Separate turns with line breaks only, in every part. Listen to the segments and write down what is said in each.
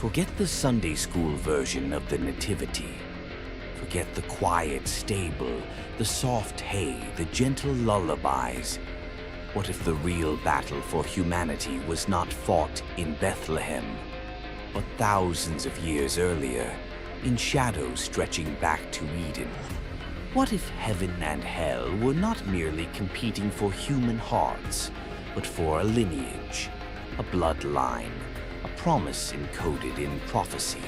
Forget the Sunday school version of the Nativity. Forget the quiet stable, the soft hay, the gentle lullabies. What if the real battle for humanity was not fought in Bethlehem, but thousands of years earlier, in shadows stretching back to Eden? What if heaven and hell were not merely competing for human hearts, but for a lineage, a bloodline, a promise encoded in prophecy?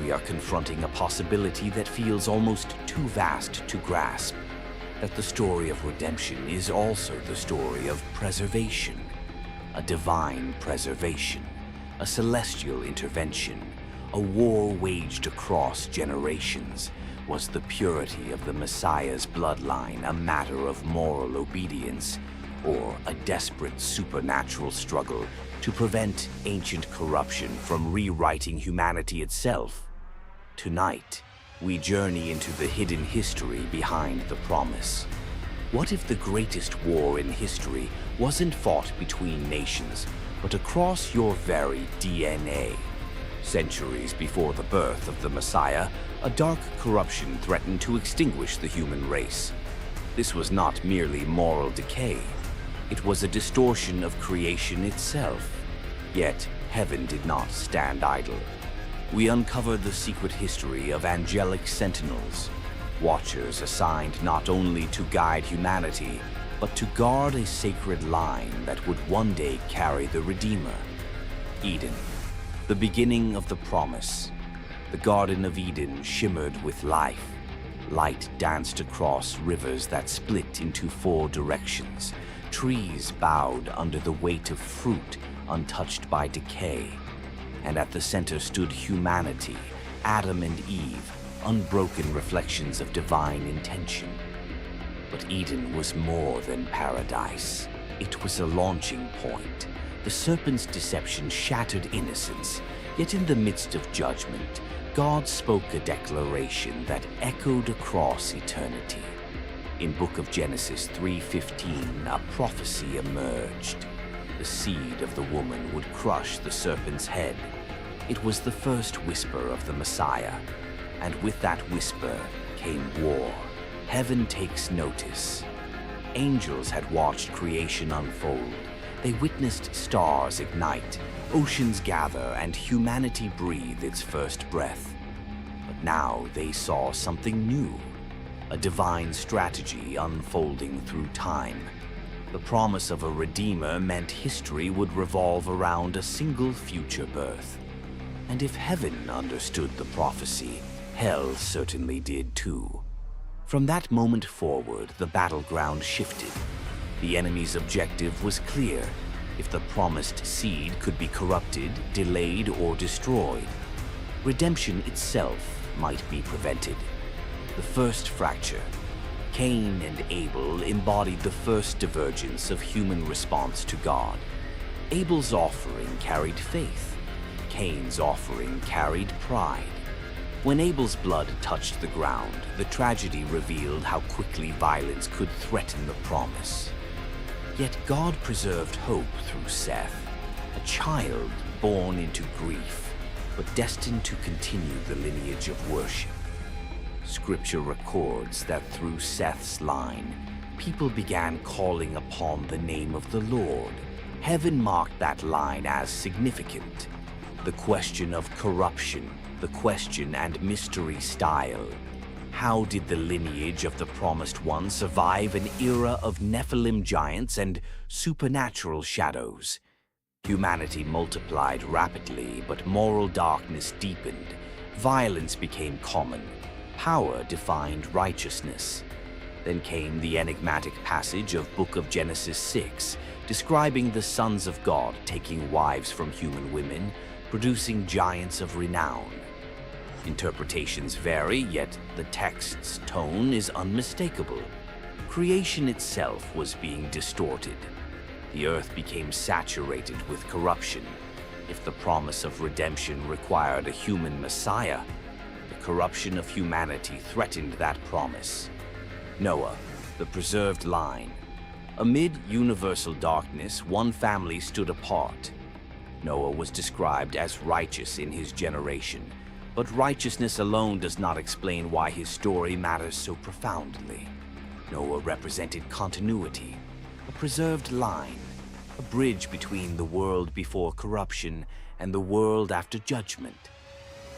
We are confronting a possibility that feels almost too vast to grasp, that the story of redemption is also the story of preservation, a divine preservation, a celestial intervention, a war waged across generations. Was the purity of the Messiah's bloodline a matter of moral obedience, or a desperate supernatural struggle to prevent ancient corruption from rewriting humanity itself? Tonight, we journey into the hidden history behind the promise. What if the greatest war in history wasn't fought between nations, but across your very DNA? Centuries before the birth of the Messiah, a dark corruption threatened to extinguish the human race. This was not merely moral decay. It was a distortion of creation itself. Yet, heaven did not stand idle. We uncovered the secret history of angelic sentinels, watchers assigned not only to guide humanity, but to guard a sacred line that would one day carry the Redeemer. Eden, the beginning of the promise. The Garden of Eden shimmered with life. Light danced across rivers that split into 4 directions. Trees bowed under the weight of fruit untouched by decay. And at the center stood humanity, Adam and Eve, unbroken reflections of divine intention. But Eden was more than paradise. It was a launching point. The serpent's deception shattered innocence, yet in the midst of judgment, God spoke a declaration that echoed across eternity. In Book of Genesis 3:15, a prophecy emerged. The seed of the woman would crush the serpent's head. It was the first whisper of the Messiah, and with that whisper came war. Heaven takes notice. Angels had watched creation unfold. They witnessed stars ignite, oceans gather, and humanity breathe its first breath. But now they saw something new, a divine strategy unfolding through time. The promise of a Redeemer meant history would revolve around a single future birth. And if heaven understood the prophecy, hell certainly did too. From that moment forward, the battleground shifted. The enemy's objective was clear. If the promised seed could be corrupted, delayed, or destroyed, redemption itself might be prevented. The first fracture, Cain and Abel, embodied the first divergence of human response to God. Abel's offering carried faith. Cain's offering carried pride. When Abel's blood touched the ground, the tragedy revealed how quickly violence could threaten the promise. Yet God preserved hope through Seth, a child born into grief, but destined to continue the lineage of worship. Scripture records that through Seth's line, people began calling upon the name of the Lord. Heaven marked that line as significant. The question of corruption, the question and mystery style. How did the lineage of the Promised One survive an era of Nephilim giants and supernatural shadows? Humanity multiplied rapidly, but moral darkness deepened. Violence became common. Power defined righteousness. Then came the enigmatic passage of Book of Genesis 6, describing the sons of God taking wives from human women, producing giants of renown. Interpretations vary, yet the text's tone is unmistakable. Creation itself was being distorted. The earth became saturated with corruption. If the promise of redemption required a human Messiah, the corruption of humanity threatened that promise. Noah, the preserved line. Amid universal darkness, one family stood apart. Noah was described as righteous in his generation, but righteousness alone does not explain why his story matters so profoundly. Noah represented continuity, a preserved line, a bridge between the world before corruption and the world after judgment.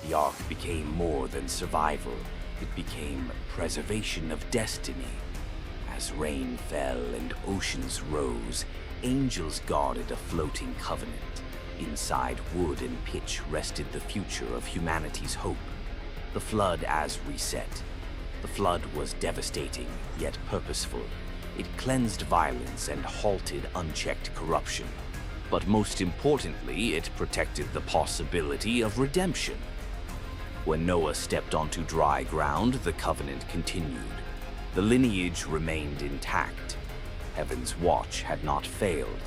The ark became more than survival. It became preservation of destiny. As rain fell and oceans rose, angels guarded a floating covenant. Inside wood and pitch rested the future of humanity's hope. The flood as reset. The flood was devastating, yet purposeful. It cleansed violence and halted unchecked corruption. But most importantly, it protected the possibility of redemption. When Noah stepped onto dry ground, the covenant continued. The lineage remained intact. Heaven's watch had not failed.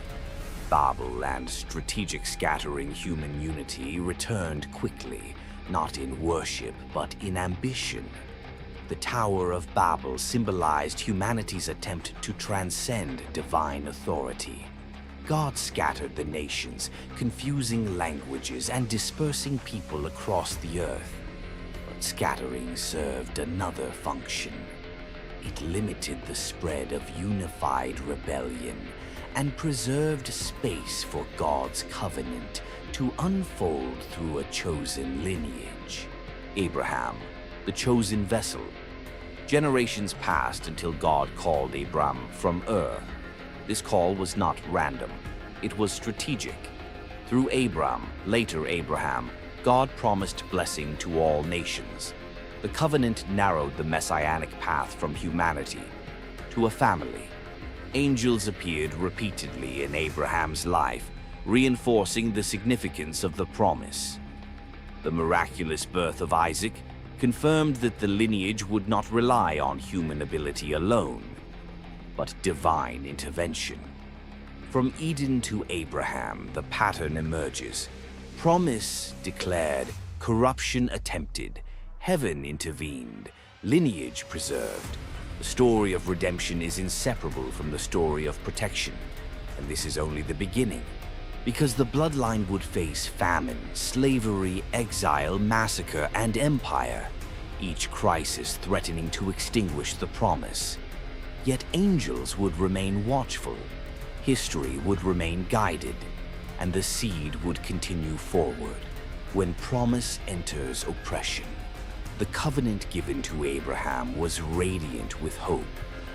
Babel and strategic scattering human unity returned quickly, not in worship, but in ambition. The Tower of Babel symbolized humanity's attempt to transcend divine authority. God scattered the nations, confusing languages and dispersing people across the earth. But scattering served another function. It limited the spread of unified rebellion and preserved space for God's covenant to unfold through a chosen lineage. Abraham, the chosen vessel. Generations passed until God called Abram from Ur. This call was not random. It was strategic. Through Abram, later Abraham, God promised blessing to all nations. The covenant narrowed the messianic path from humanity to a family. Angels appeared repeatedly in Abraham's life, reinforcing the significance of the promise. The miraculous birth of Isaac confirmed that the lineage would not rely on human ability alone, but divine intervention. From Eden to Abraham, the pattern emerges. Promise declared, corruption attempted, heaven intervened, lineage preserved. The story of redemption is inseparable from the story of protection, and this is only the beginning, because the bloodline would face famine, slavery, exile, massacre, and empire, each crisis threatening to extinguish the promise. Yet angels would remain watchful, history would remain guided, and the seed would continue forward. When promise enters oppression, the covenant given to Abraham was radiant with hope,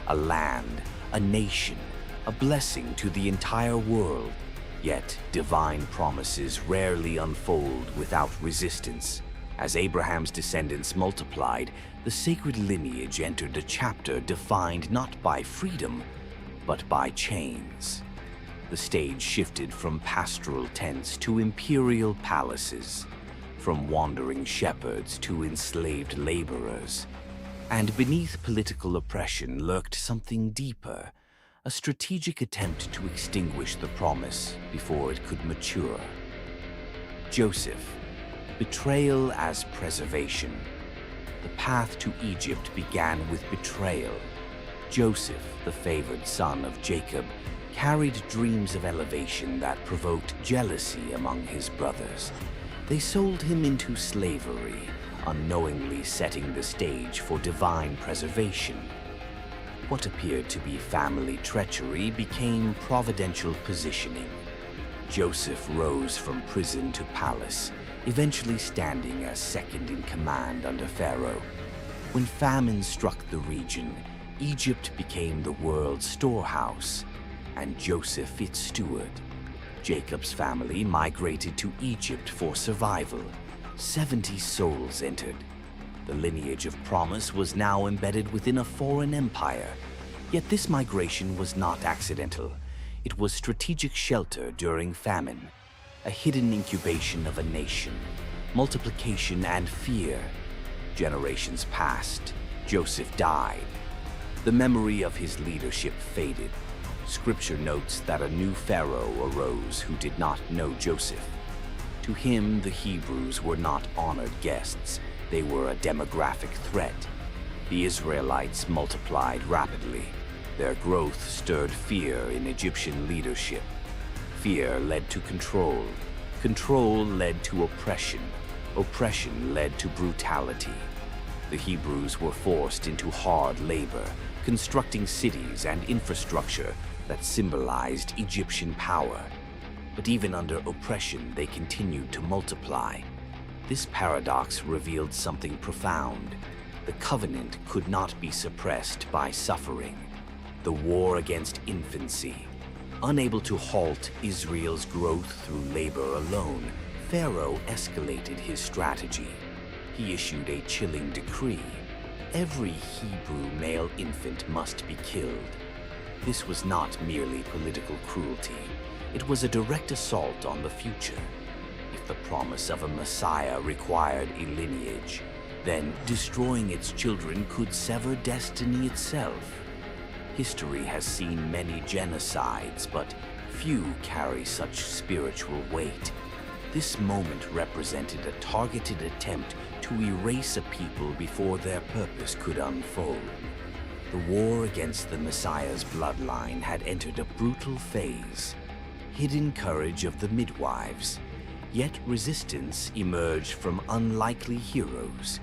a land, a nation, a blessing to the entire world. Yet divine promises rarely unfold without resistance. As Abraham's descendants multiplied, the sacred lineage entered a chapter defined not by freedom, but by chains. The stage shifted from pastoral tents to imperial palaces, from wandering shepherds to enslaved laborers. And beneath political oppression lurked something deeper, a strategic attempt to extinguish the promise before it could mature. Joseph, betrayal as preservation. The path to Egypt began with betrayal. Joseph, the favored son of Jacob, carried dreams of elevation that provoked jealousy among his brothers. They sold him into slavery, unknowingly setting the stage for divine preservation. What appeared to be family treachery became providential positioning. Joseph rose from prison to palace, eventually standing as second in command under Pharaoh. When famine struck the region, Egypt became the world's storehouse, and Joseph its steward. Jacob's family migrated to Egypt for survival. 70 souls entered. The lineage of promise was now embedded within a foreign empire. Yet this migration was not accidental. It was strategic shelter during famine, a hidden incubation of a nation, multiplication and fear. Generations passed. Joseph died. The memory of his leadership faded. Scripture notes that a new Pharaoh arose who did not know Joseph. To him, the Hebrews were not honored guests. They were a demographic threat. The Israelites multiplied rapidly. Their growth stirred fear in Egyptian leadership. Fear led to control. Control led to oppression. Oppression led to brutality. The Hebrews were forced into hard labor, constructing cities and infrastructure that symbolized Egyptian power. But even under oppression, they continued to multiply. This paradox revealed something profound. The covenant could not be suppressed by suffering. The war against infancy. Unable to halt Israel's growth through labor alone, Pharaoh escalated his strategy. He issued a chilling decree. Every Hebrew male infant must be killed. This was not merely political cruelty. It was a direct assault on the future. If the promise of a Messiah required a lineage, then destroying its children could sever destiny itself. History has seen many genocides, but few carry such spiritual weight. This moment represented a targeted attempt to erase a people before their purpose could unfold. The war against the Messiah's bloodline had entered a brutal phase. Hidden courage of the midwives, yet resistance emerged from unlikely heroes.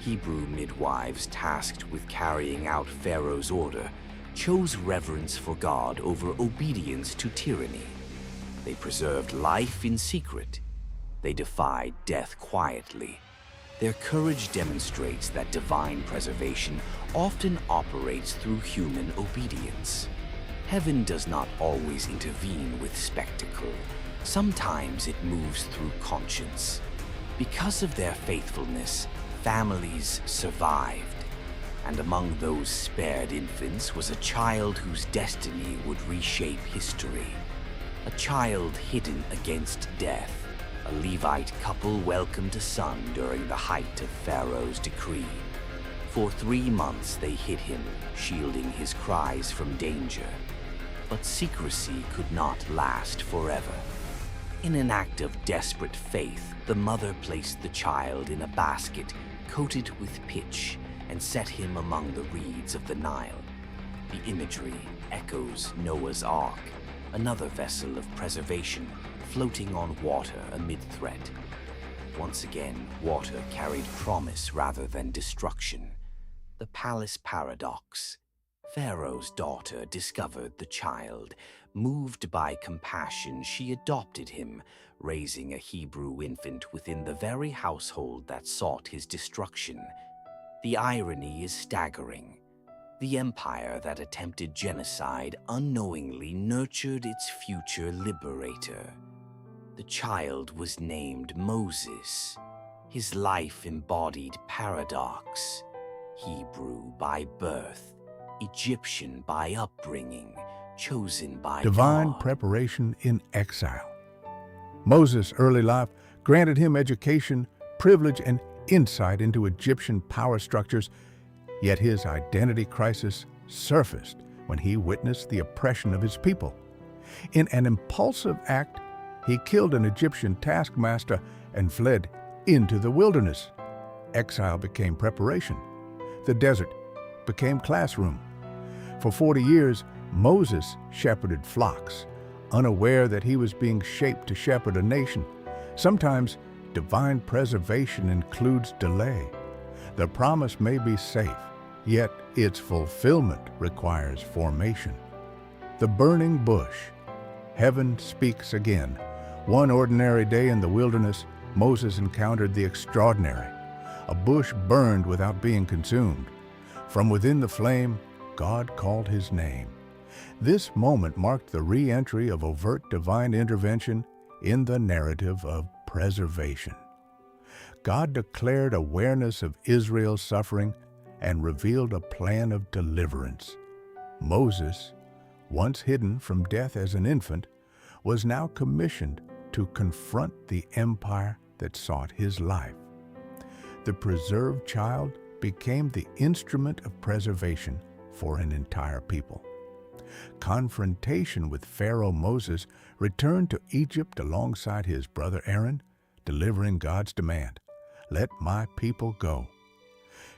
Hebrew midwives tasked with carrying out Pharaoh's order chose reverence for God over obedience to tyranny. They preserved life in secret. They defied death quietly. Their courage demonstrates that divine preservation often operates through human obedience. Heaven does not always intervene with spectacle. Sometimes it moves through conscience. Because of their faithfulness, families survived. And among those spared infants was a child whose destiny would reshape history. A child hidden against death. A Levite couple welcomed a son during the height of Pharaoh's decree. For 3 months they hid him, shielding his cries from danger. But secrecy could not last forever. In an act of desperate faith, the mother placed the child in a basket coated with pitch and set him among the reeds of the Nile. The imagery echoes Noah's Ark, another vessel of preservation floating on water amid threat. Once again, water carried promise rather than destruction. The palace paradox. Pharaoh's daughter discovered the child. Moved by compassion, she adopted him, raising a Hebrew infant within the very household that sought his destruction. The irony is staggering. The empire that attempted genocide unknowingly nurtured its future liberator. The child was named Moses. His life embodied paradox. Hebrew by birth, Egyptian by upbringing, chosen by
divine
God.
Preparation in exile. Moses' early life granted him education, privilege, and insight into Egyptian power structures, yet his identity crisis surfaced when he witnessed the oppression of his people. In an impulsive act, he killed an Egyptian taskmaster and fled into the wilderness. Exile became preparation. The desert became classroom. For 40 years, Moses shepherded flocks, unaware that he was being shaped to shepherd a nation. Sometimes divine preservation includes delay. The promise may be safe, yet its fulfillment requires formation. The burning bush. Heaven speaks again. One ordinary day in the wilderness, Moses encountered the extraordinary. A bush burned without being consumed. From within the flame, God called his name. This moment marked the re-entry of overt divine intervention in the narrative of preservation. God declared awareness of Israel's suffering and revealed a plan of deliverance. Moses, once hidden from death as an infant, was now commissioned to confront the empire that sought his life. The preserved child became the instrument of preservation for an entire people. Confrontation with Pharaoh Moses returned to Egypt alongside his brother Aaron, delivering God's demand, "Let my people go."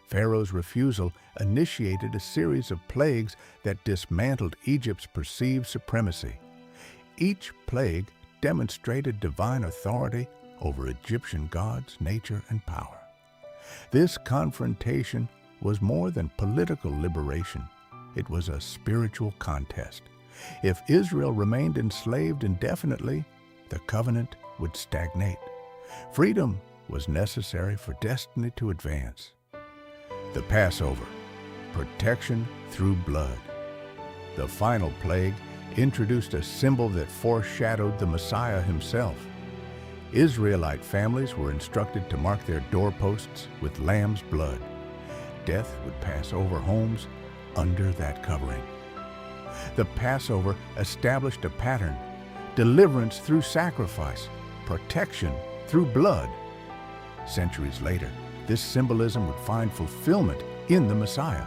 Pharaoh's refusal initiated a series of plagues that dismantled Egypt's perceived supremacy. Each plague demonstrated divine authority over Egyptian gods, nature, and power. This confrontation was more than political liberation. It was a spiritual contest. If Israel remained enslaved indefinitely, the covenant would stagnate. Freedom was necessary for destiny to advance. The Passover, protection through blood. The final plague introduced a symbol that foreshadowed the Messiah himself. Israelite families were instructed to mark their doorposts with lamb's blood. Death would pass over homes under that covering. The Passover established a pattern: deliverance through sacrifice, protection through blood. Centuries later, this symbolism would find fulfillment in the Messiah,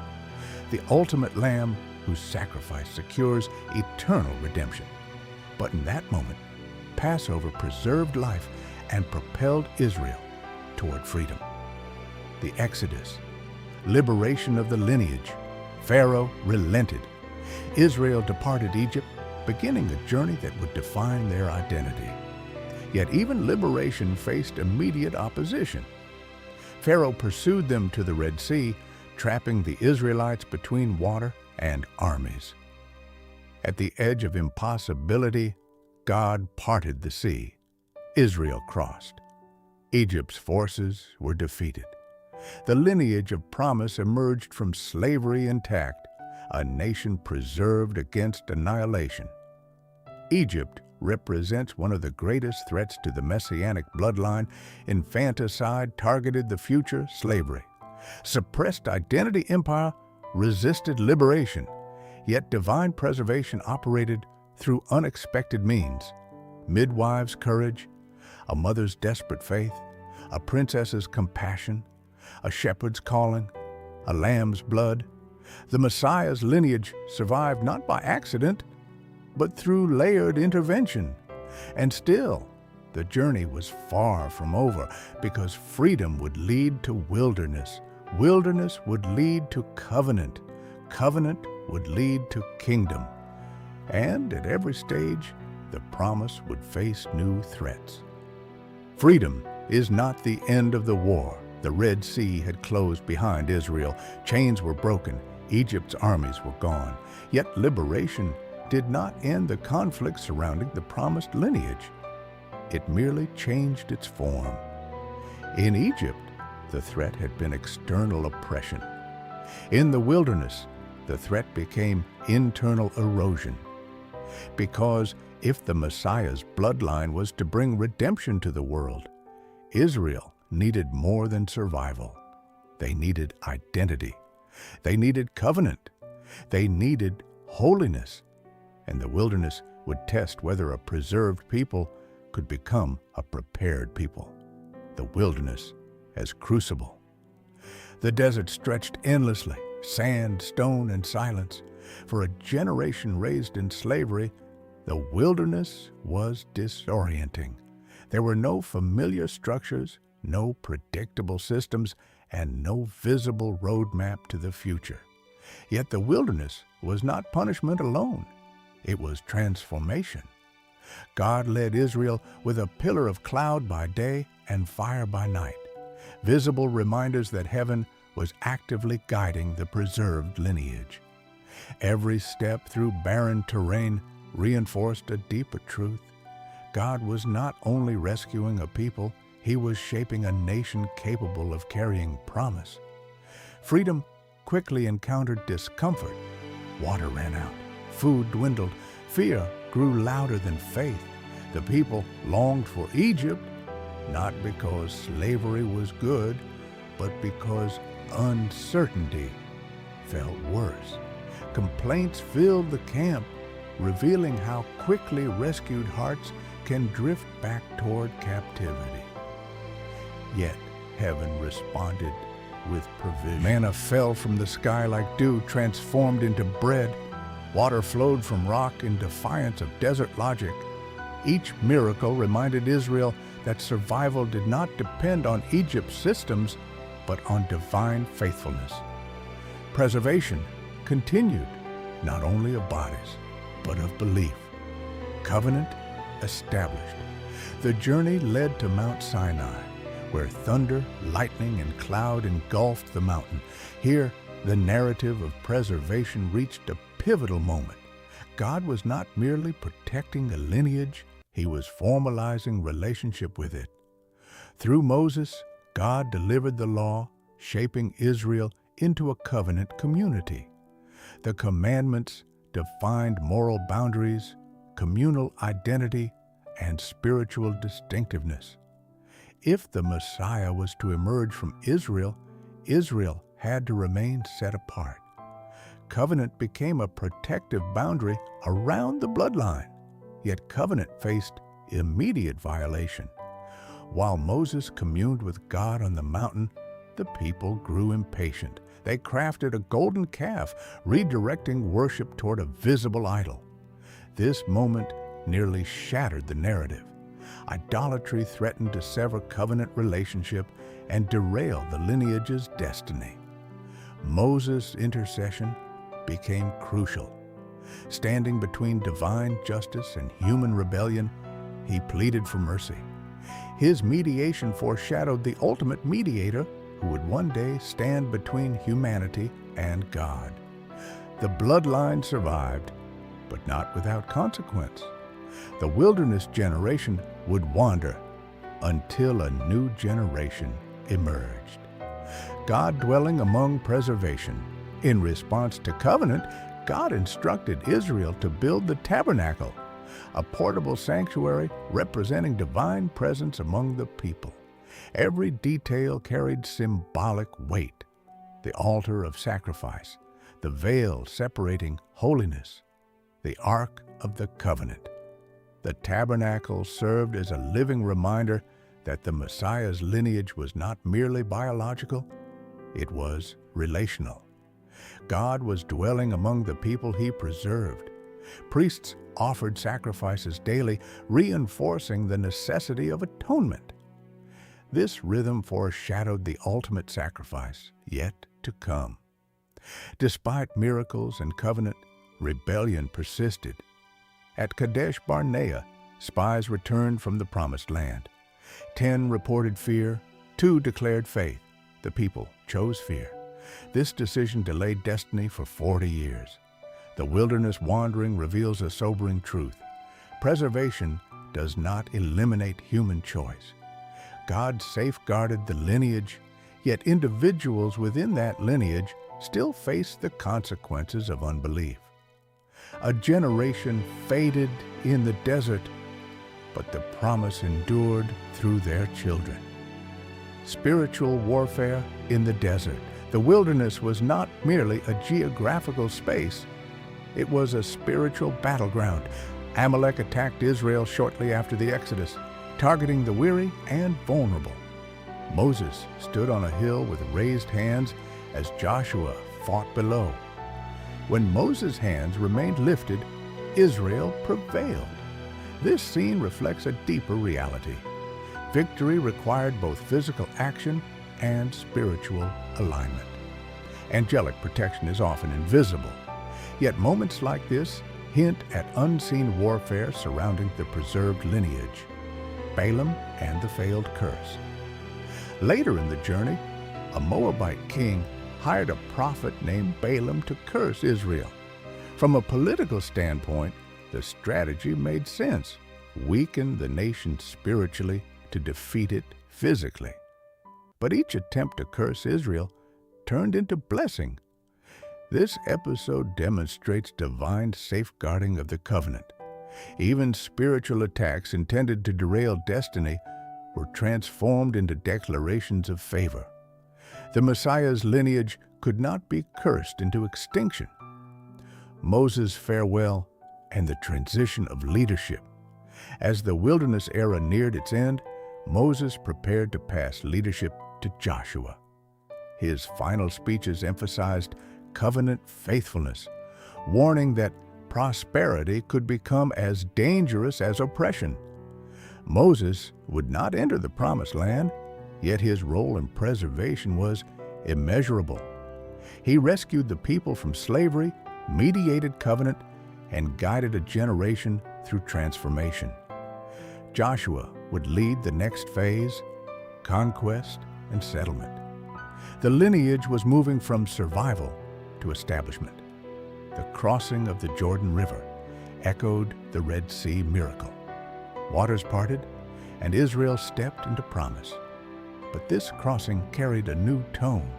the ultimate lamb whose sacrifice secures eternal redemption. But in that moment, Passover preserved life and propelled Israel toward freedom. The Exodus, liberation of the lineage. Pharaoh relented. Israel departed Egypt, beginning a journey that would define their identity. Yet even liberation faced immediate opposition. Pharaoh pursued them to the Red Sea, trapping the Israelites between water and armies. At the edge of impossibility, God parted the sea. Israel crossed. Egypt's forces were defeated. The lineage of promise emerged from slavery intact, a nation preserved against annihilation. Egypt represents one of the greatest threats to the messianic bloodline. Infanticide targeted the future slavery. Suppressed identity empire resisted liberation, yet divine preservation operated through unexpected means. Midwives' courage, a mother's desperate faith, a princess's compassion, a shepherd's calling, a lamb's blood. The Messiah's lineage survived not by accident, but through layered intervention. And still, the journey was far from over, because freedom would lead to wilderness. Wilderness would lead to covenant. Covenant would lead to kingdom. And at every stage, the promise would face new threats. Freedom is not the end of the war. The Red Sea had closed behind Israel. Chains were broken. Egypt's armies were gone. Yet liberation did not end the conflict surrounding the promised lineage. It merely changed its form. In Egypt, the threat had been external oppression. In the wilderness, the threat became internal erosion. Because if the Messiah's bloodline was to bring redemption to the world, Israel needed more than survival. They needed identity. They needed covenant. They needed holiness. And the wilderness would test whether a preserved people could become a prepared people. The wilderness as crucible. The desert stretched endlessly, sand, stone, and silence. For a generation raised in slavery, the wilderness was disorienting. There were no familiar structures, no predictable systems, and no visible roadmap to the future. Yet the wilderness was not punishment alone. It was transformation. God led Israel with a pillar of cloud by day and fire by night, visible reminders that heaven was actively guiding the preserved lineage. Every step through barren terrain reinforced a deeper truth. God was not only rescuing a people, He was shaping a nation capable of carrying promise. Freedom quickly encountered discomfort. Water ran out, food dwindled, fear grew louder than faith. The people longed for Egypt, not because slavery was good, but because uncertainty felt worse. Complaints filled the camp, revealing how quickly rescued hearts can drift back toward captivity. Yet heaven responded with provision. Manna fell from the sky like dew, transformed into bread. Water flowed from rock in defiance of desert logic. Each miracle reminded Israel that survival did not depend on Egypt's systems, but on divine faithfulness. Preservation continued, not only of bodies, but of belief. Covenant established. The journey led to Mount Sinai, where thunder, lightning, and cloud engulfed the mountain. Here, the narrative of preservation reached a pivotal moment. God was not merely protecting a lineage, he was formalizing relationship with it. Through Moses, God delivered the law, shaping Israel into a covenant community. The commandments defined moral boundaries, communal identity, and spiritual distinctiveness. If the Messiah was to emerge from Israel, Israel had to remain set apart. Covenant became a protective boundary around the bloodline, yet covenant faced immediate violation. While Moses communed with God on the mountain, the people grew impatient. They crafted a golden calf, redirecting worship toward a visible idol. This moment nearly shattered the narrative. Idolatry threatened to sever covenant relationship and derail the lineage's destiny. Moses' intercession became crucial. Standing between divine justice and human rebellion, he pleaded for mercy. His mediation foreshadowed the ultimate mediator who would one day stand between humanity and God. The bloodline survived, but not without consequence. The wilderness generation would wander until a new generation emerged. God dwelling among preservation. In response to covenant, God instructed Israel to build the tabernacle, a portable sanctuary representing divine presence among the people. Every detail carried symbolic weight. The altar of sacrifice, the veil separating holiness, the Ark of the Covenant. The tabernacle served as a living reminder that the Messiah's lineage was not merely biological, it was relational. God was dwelling among the people he preserved. Priests offered sacrifices daily, reinforcing the necessity of atonement. This rhythm foreshadowed the ultimate sacrifice yet to come. Despite miracles and covenant, rebellion persisted. At Kadesh Barnea, spies returned from the Promised Land. 10 reported fear, 2 declared faith. The people chose fear. This decision delayed destiny for 40 years. The wilderness wandering reveals a sobering truth. Preservation does not eliminate human choice. God safeguarded the lineage, yet individuals within that lineage still face the consequences of unbelief. A generation faded in the desert, but the promise endured through their children. Spiritual warfare in the desert. The wilderness was not merely a geographical space, it was a spiritual battleground. Amalek attacked Israel shortly after the Exodus, targeting the weary and vulnerable. Moses stood on a hill with raised hands as Joshua fought below. When Moses' hands remained lifted, Israel prevailed. This scene reflects a deeper reality. Victory required both physical action and spiritual alignment. Angelic protection is often invisible, yet moments like this hint at unseen warfare surrounding the preserved lineage, Balaam and the failed curse. Later in the journey, a Moabite king hired a prophet named Balaam to curse Israel. From a political standpoint, the strategy made sense: weaken the nation spiritually to defeat it physically. But each attempt to curse Israel turned into blessing. This episode demonstrates divine safeguarding of the covenant. Even spiritual attacks intended to derail destiny were transformed into declarations of favor. The Messiah's lineage could not be cursed into extinction. Moses' farewell and the transition of leadership. As the wilderness era neared its end, Moses prepared to pass leadership to Joshua. His final speeches emphasized covenant faithfulness, warning that prosperity could become as dangerous as oppression. Moses would not enter the Promised Land, yet his role in preservation was immeasurable. He rescued the people from slavery, mediated covenant, and guided a generation through transformation. Joshua would lead the next phase, conquest and settlement. The lineage was moving from survival to establishment. The crossing of the Jordan River echoed the Red Sea miracle. Waters parted, and Israel stepped into promise. But this crossing carried a new tone.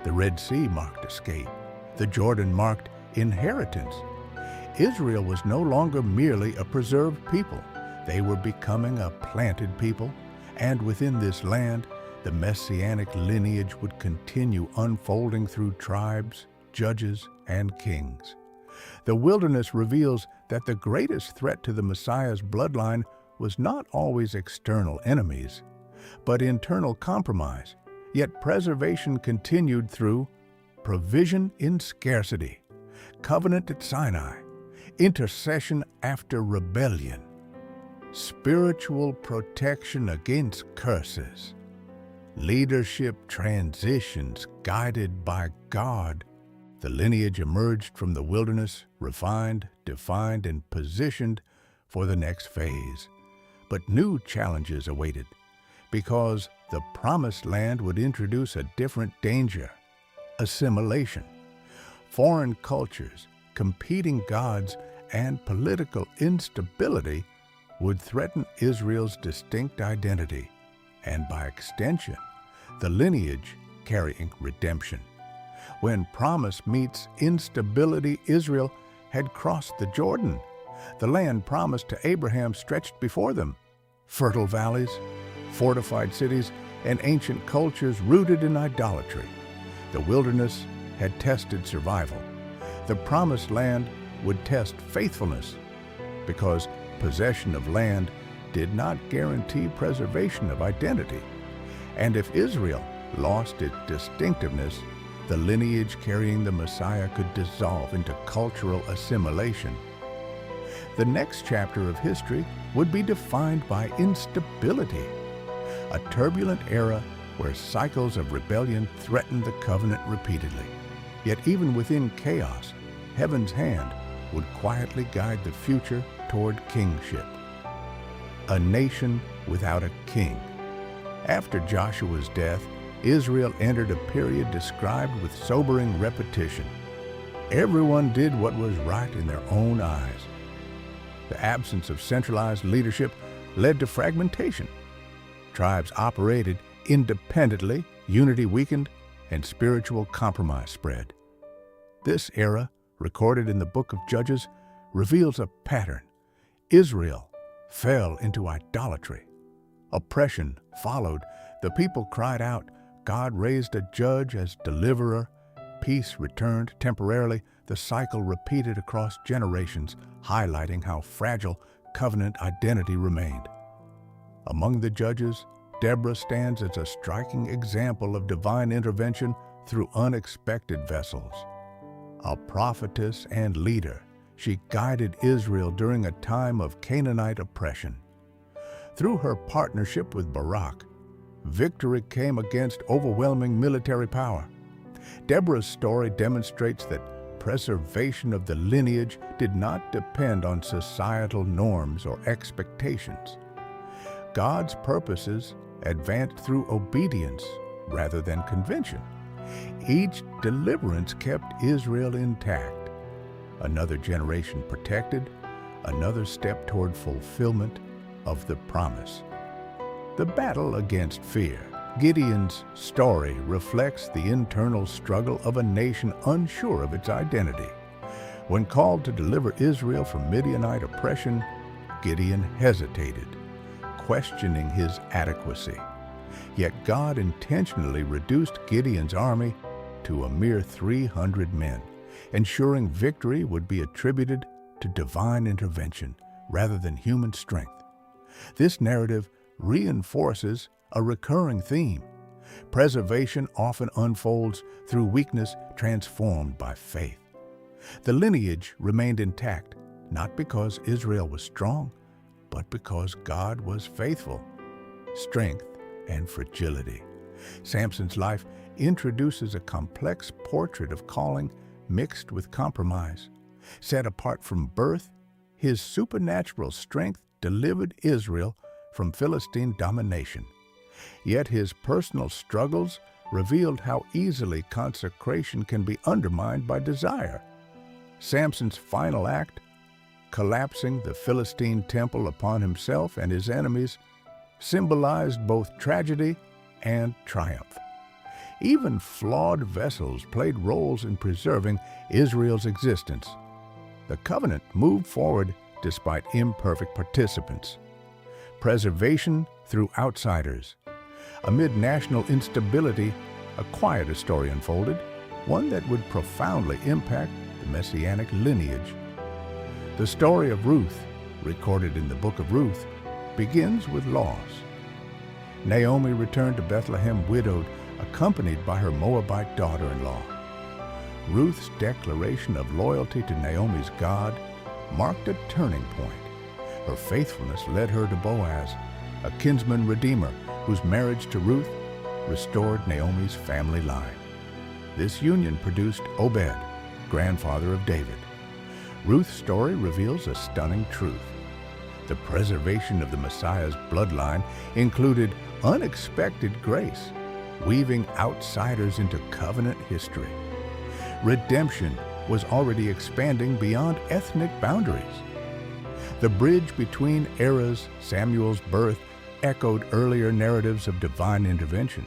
The Red Sea marked escape. The Jordan marked inheritance. Israel was no longer merely a preserved people. They were becoming a planted people, and within this land, the messianic lineage would continue unfolding through tribes, judges, and kings. The wilderness reveals that the greatest threat to the Messiah's bloodline was not always external enemies, but internal compromise. Yet preservation continued through provision in scarcity, covenant at Sinai, intercession after rebellion, spiritual protection against curses, leadership transitions guided by God. The lineage emerged from the wilderness, refined, defined, and positioned for the next phase. But new challenges awaited, because the Promised Land would introduce a different danger: assimilation. Foreign cultures, competing gods, and political instability would threaten Israel's distinct identity, and by extension, the lineage carrying redemption. When promise meets instability, Israel had crossed the Jordan. The land promised to Abraham stretched before them: fertile valleys, fortified cities, and ancient cultures rooted in idolatry. The wilderness had tested survival. The Promised Land would test faithfulness, because possession of land did not guarantee preservation of identity. And if Israel lost its distinctiveness, the lineage carrying the Messiah could dissolve into cultural assimilation. The next chapter of history would be defined by instability, a turbulent era where cycles of rebellion threatened the covenant repeatedly. Yet even within chaos, heaven's hand would quietly guide the future toward kingship. A nation without a king. After Joshua's death, Israel entered a period described with sobering repetition. Everyone did what was right in their own eyes. The absence of centralized leadership led to fragmentation. Tribes operated independently, unity weakened, and spiritual compromise spread. This era, recorded in the book of Judges, reveals a pattern. Israel fell into idolatry. Oppression followed. The people cried out. God raised a judge as deliverer. Peace returned temporarily. The cycle repeated across generations, highlighting how fragile covenant identity remained. Among the judges, Deborah stands as a striking example of divine intervention through unexpected vessels. A prophetess and leader, she guided Israel during a time of Canaanite oppression. Through her partnership with Barak, victory came against overwhelming military power. Deborah's story demonstrates that preservation of the lineage did not depend on societal norms or expectations. God's purposes advanced through obedience rather than convention. Each deliverance kept Israel intact. Another generation protected, another step toward fulfillment of the promise. The battle against fear. Gideon's story reflects the internal struggle of a nation unsure of its identity. When called to deliver Israel from Midianite oppression, Gideon hesitated, questioning his adequacy. Yet God intentionally reduced Gideon's army to a mere 300 men, ensuring victory would be attributed to divine intervention rather than human strength. This narrative reinforces a recurring theme. Preservation often unfolds through weakness transformed by faith. The lineage remained intact, not because Israel was strong, but because God was faithful. Strength and fragility. Samson's life introduces a complex portrait of calling mixed with compromise. Set apart from birth, his supernatural strength delivered Israel from Philistine domination. Yet his personal struggles revealed how easily consecration can be undermined by desire. Samson's final act, collapsing the Philistine temple upon himself and his enemies, symbolized both tragedy and triumph. Even flawed vessels played roles in preserving Israel's existence. The covenant moved forward despite imperfect participants. Preservation through outsiders. Amid national instability, a quieter story unfolded, one that would profoundly impact the messianic lineage. The story of Ruth, recorded in the book of Ruth, begins with loss. Naomi returned to Bethlehem widowed, accompanied by her Moabite daughter-in-law. Ruth's declaration of loyalty to Naomi's God marked a turning point. Her faithfulness led her to Boaz, a kinsman redeemer whose marriage to Ruth restored Naomi's family line. This union produced Obed, grandfather of David. Ruth's story reveals a stunning truth. The preservation of the Messiah's bloodline included unexpected grace, weaving outsiders into covenant history. Redemption was already expanding beyond ethnic boundaries. The bridge between eras, Samuel's birth, echoed earlier narratives of divine intervention.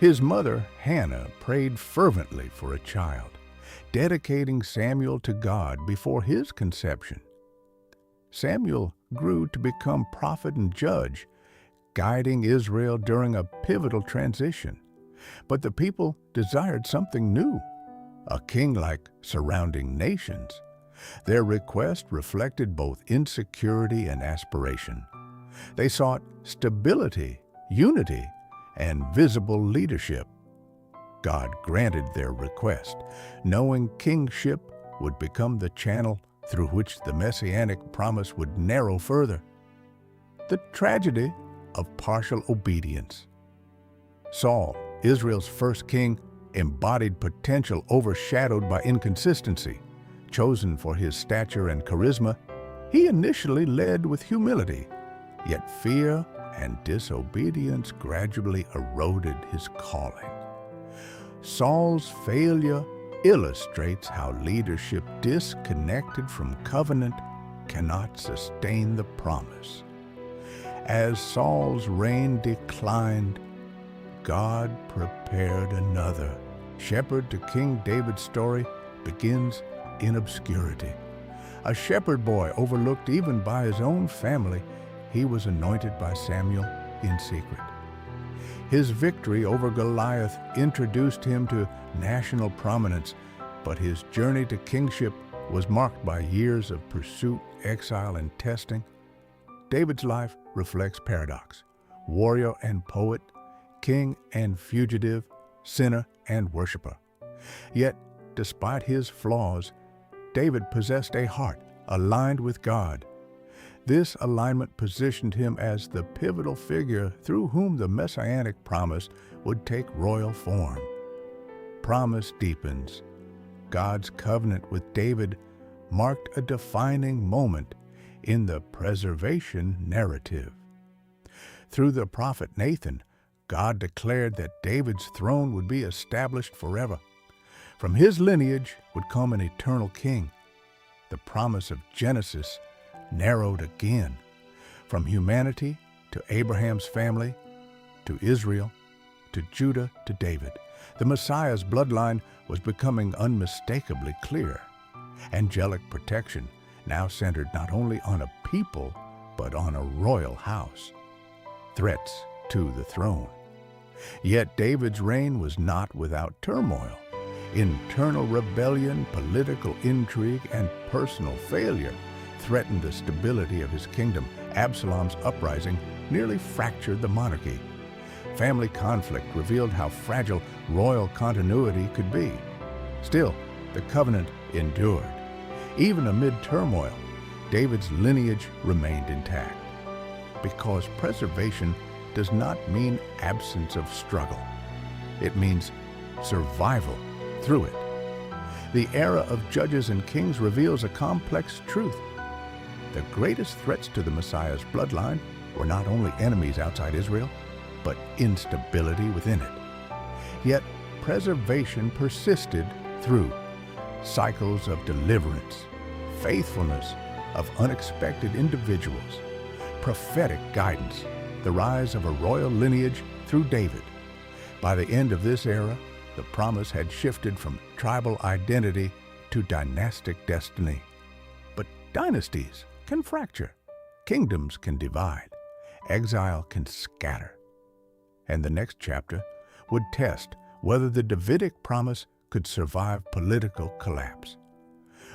His mother, Hannah, prayed fervently for a child, dedicating Samuel to God before his conception. Samuel grew to become prophet and judge, guiding Israel during a pivotal transition. But the people desired something new, a king-like surrounding nations. Their request reflected both insecurity and aspiration. They sought stability, unity, and visible leadership. God granted their request, knowing kingship would become the channel through which the messianic promise would narrow further. The tragedy of partial obedience. Saul, Israel's first king, embodied potential overshadowed by inconsistency. Chosen for his stature and charisma, he initially led with humility, yet fear and disobedience gradually eroded his calling. Saul's failure illustrates how leadership disconnected from covenant cannot sustain the promise. As Saul's reign declined, God prepared another. Shepherd to King David's story begins in obscurity. A shepherd boy overlooked even by his own family, he was anointed by Samuel in secret. His victory over Goliath introduced him to national prominence, but his journey to kingship was marked by years of pursuit, exile, and testing. David's life reflects paradox: warrior and poet, king and fugitive, sinner and worshiper. Yet, despite his flaws, David possessed a heart aligned with God. This alignment positioned him as the pivotal figure through whom the messianic promise would take royal form. Promise deepens. God's covenant with David marked a defining moment in the preservation narrative. Through the prophet Nathan, God declared that David's throne would be established forever. From his lineage would come an eternal king. The promise of Genesis narrowed again, from humanity to Abraham's family, to Israel, to Judah, to David. The Messiah's bloodline was becoming unmistakably clear. Angelic protection now centered not only on a people, but on a royal house. Threats to the throne. Yet David's reign was not without turmoil. Internal rebellion, political intrigue, and personal failure threatened the stability of his kingdom. Absalom's uprising nearly fractured the monarchy. Family conflict revealed how fragile royal continuity could be. Still, the covenant endured. Even amid turmoil, David's lineage remained intact. Because preservation does not mean absence of struggle. It means survival through it. The era of judges and kings reveals a complex truth. The greatest threats to the Messiah's bloodline were not only enemies outside Israel, but instability within it. Yet preservation persisted through cycles of deliverance, faithfulness of unexpected individuals, prophetic guidance, the rise of a royal lineage through David. By the end of this era, the promise had shifted from tribal identity to dynastic destiny. But dynasties can fracture, kingdoms can divide, exile can scatter. And the next chapter would test whether the Davidic promise could survive political collapse.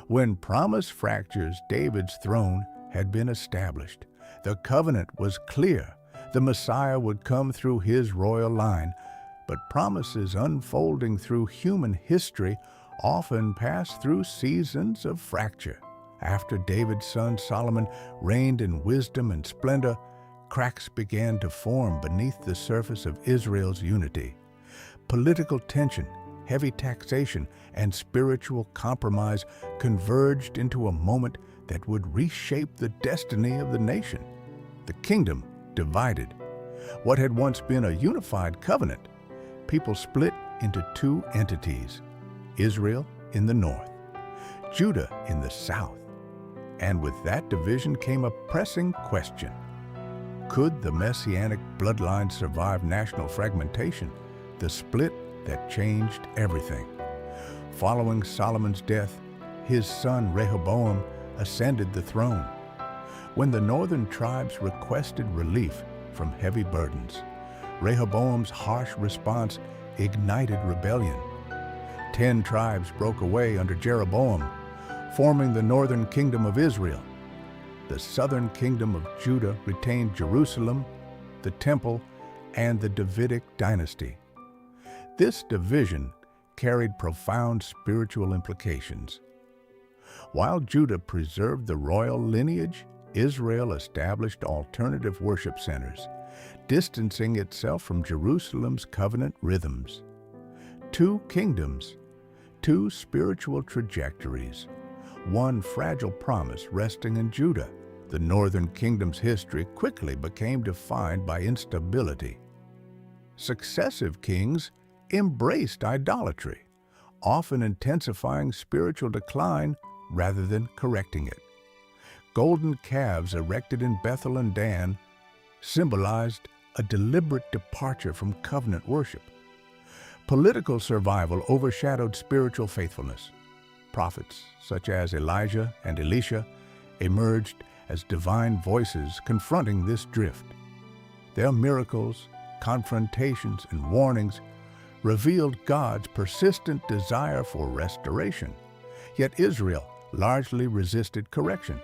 When promise fractures, David's throne had been established. The covenant was clear. The Messiah would come through his royal line, but promises unfolding through human history often pass through seasons of fracture. After David's son Solomon reigned in wisdom and splendor, cracks began to form beneath the surface of Israel's unity. Political tension, heavy taxation, and spiritual compromise converged into a moment that would reshape the destiny of the nation. The kingdom divided. What had once been a unified covenant, people split into two entities, Israel in the north, Judah in the south. And with that division came a pressing question. Could the messianic bloodline survive national fragmentation, the split that changed everything? Following Solomon's death, his son Rehoboam ascended the throne. When the northern tribes requested relief from heavy burdens, Rehoboam's harsh response ignited rebellion. 10 tribes broke away under Jeroboam, forming the northern kingdom of Israel. The southern kingdom of Judah retained Jerusalem, the temple, and the Davidic dynasty. This division carried profound spiritual implications. While Judah preserved the royal lineage, Israel established alternative worship centers, distancing itself from Jerusalem's covenant rhythms. Two kingdoms, two spiritual trajectories, one fragile promise resting in Judah. The northern kingdom's history quickly became defined by instability. Successive kings embraced idolatry, often intensifying spiritual decline rather than correcting it. Golden calves erected in Bethel and Dan symbolized a deliberate departure from covenant worship. Political survival overshadowed spiritual faithfulness. Prophets such as Elijah and Elisha emerged as divine voices confronting this drift. Their miracles, confrontations, and warnings revealed God's persistent desire for restoration. Yet Israel largely resisted correction.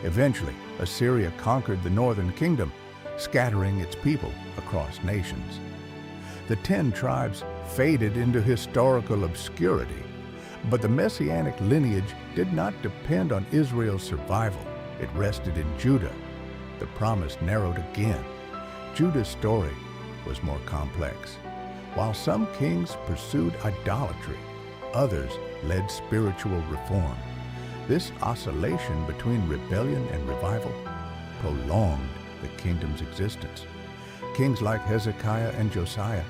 Eventually, Assyria conquered the northern kingdom, scattering its people across nations. The 10 tribes faded into historical obscurity, but the messianic lineage did not depend on Israel's survival. It rested in Judah. The promise narrowed again. Judah's story was more complex. While some kings pursued idolatry, others led spiritual reform. This oscillation between rebellion and revival prolonged the kingdom's existence. Kings like Hezekiah and Josiah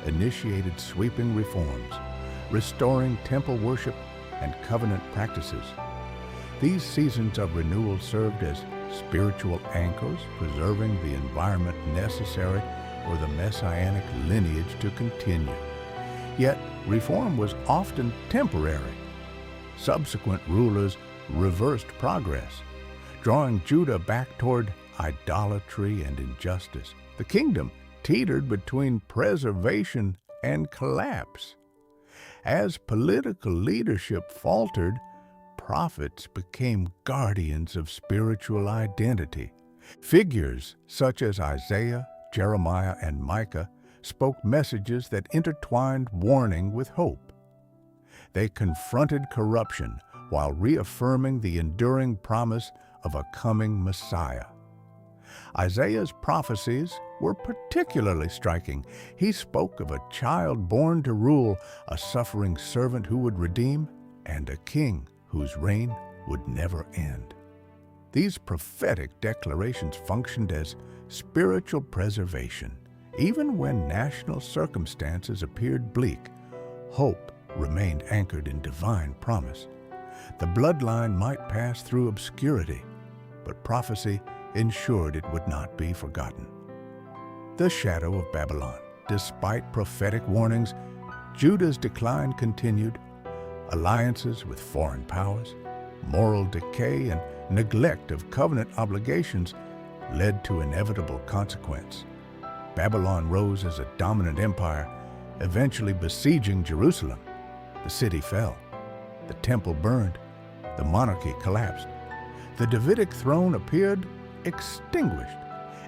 initiated sweeping reforms, restoring temple worship and covenant practices. These seasons of renewal served as spiritual anchors, preserving the environment necessary for the messianic lineage to continue. Yet, reform was often temporary. Subsequent rulers reversed progress, drawing Judah back toward idolatry and injustice. The kingdom teetered between preservation and collapse. As political leadership faltered, prophets became guardians of spiritual identity. Figures such as Isaiah, Jeremiah, and Micah spoke messages that intertwined warning with hope. They confronted corruption while reaffirming the enduring promise of a coming Messiah. Isaiah's prophecies were particularly striking. He spoke of a child born to rule, a suffering servant who would redeem, and a king whose reign would never end. These prophetic declarations functioned as spiritual preservation. Even when national circumstances appeared bleak, hope remained anchored in divine promise. The bloodline might pass through obscurity, but prophecy ensured it would not be forgotten. The shadow of Babylon. Despite prophetic warnings, Judah's decline continued. Alliances with foreign powers, moral decay, and neglect of covenant obligations led to inevitable consequence. Babylon rose as a dominant empire, eventually besieging Jerusalem. The city fell. The temple burned. The monarchy collapsed. The Davidic throne appeared extinguished.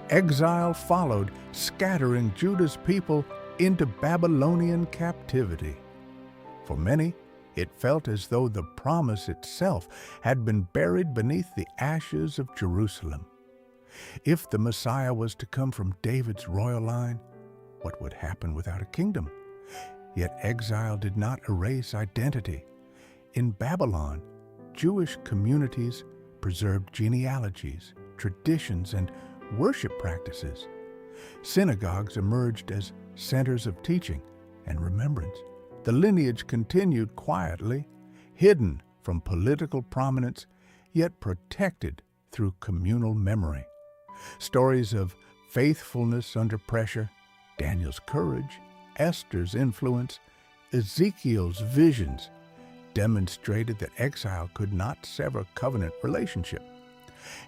Exile followed, scattering Judah's people into Babylonian captivity. For many, it felt as though the promise itself had been buried beneath the ashes of Jerusalem. If the Messiah was to come from David's royal line, what would happen without a kingdom? Yet exile did not erase identity. In Babylon, Jewish communities preserved genealogies, traditions, and worship practices. Synagogues emerged as centers of teaching and remembrance. The lineage continued quietly, hidden from political prominence, yet protected through communal memory. Stories of faithfulness under pressure, Daniel's courage, Esther's influence, Ezekiel's visions demonstrated that exile could not sever covenant relationship.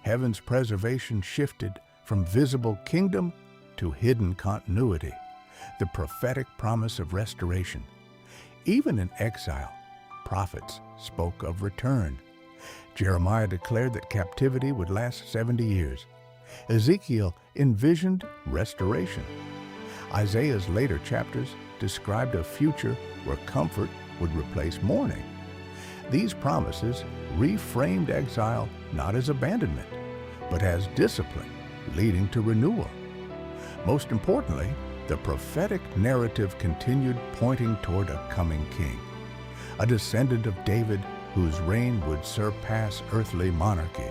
Heaven's preservation shifted from visible kingdom to hidden continuity, the prophetic promise of restoration. Even in exile, prophets spoke of return. Jeremiah declared that captivity would last 70 years. Ezekiel envisioned restoration. Isaiah's later chapters described a future where comfort would replace mourning. These promises reframed exile not as abandonment, but as discipline, leading to renewal. Most importantly, the prophetic narrative continued pointing toward a coming king, a descendant of David whose reign would surpass earthly monarchy.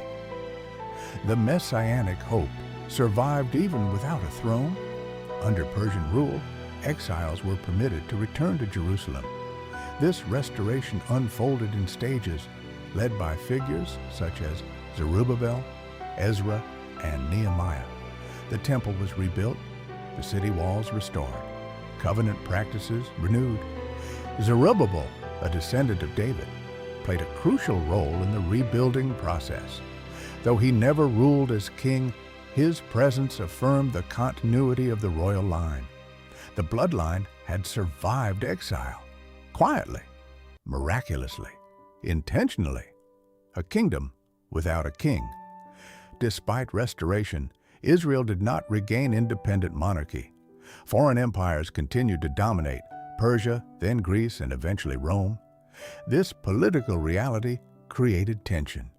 The messianic hope survived even without a throne. Under Persian rule, exiles were permitted to return to Jerusalem. This restoration unfolded in stages, led by figures such as Zerubbabel, Ezra, and Nehemiah. The temple was rebuilt, the city walls restored, covenant practices renewed. Zerubbabel, a descendant of David, played a crucial role in the rebuilding process. Though he never ruled as king, his presence affirmed the continuity of the royal line. The bloodline had survived exile, quietly, miraculously, intentionally, a kingdom without a king. Despite restoration, Israel did not regain independent monarchy. Foreign empires continued to dominate, Persia, then Greece, and eventually Rome. This political reality created tension.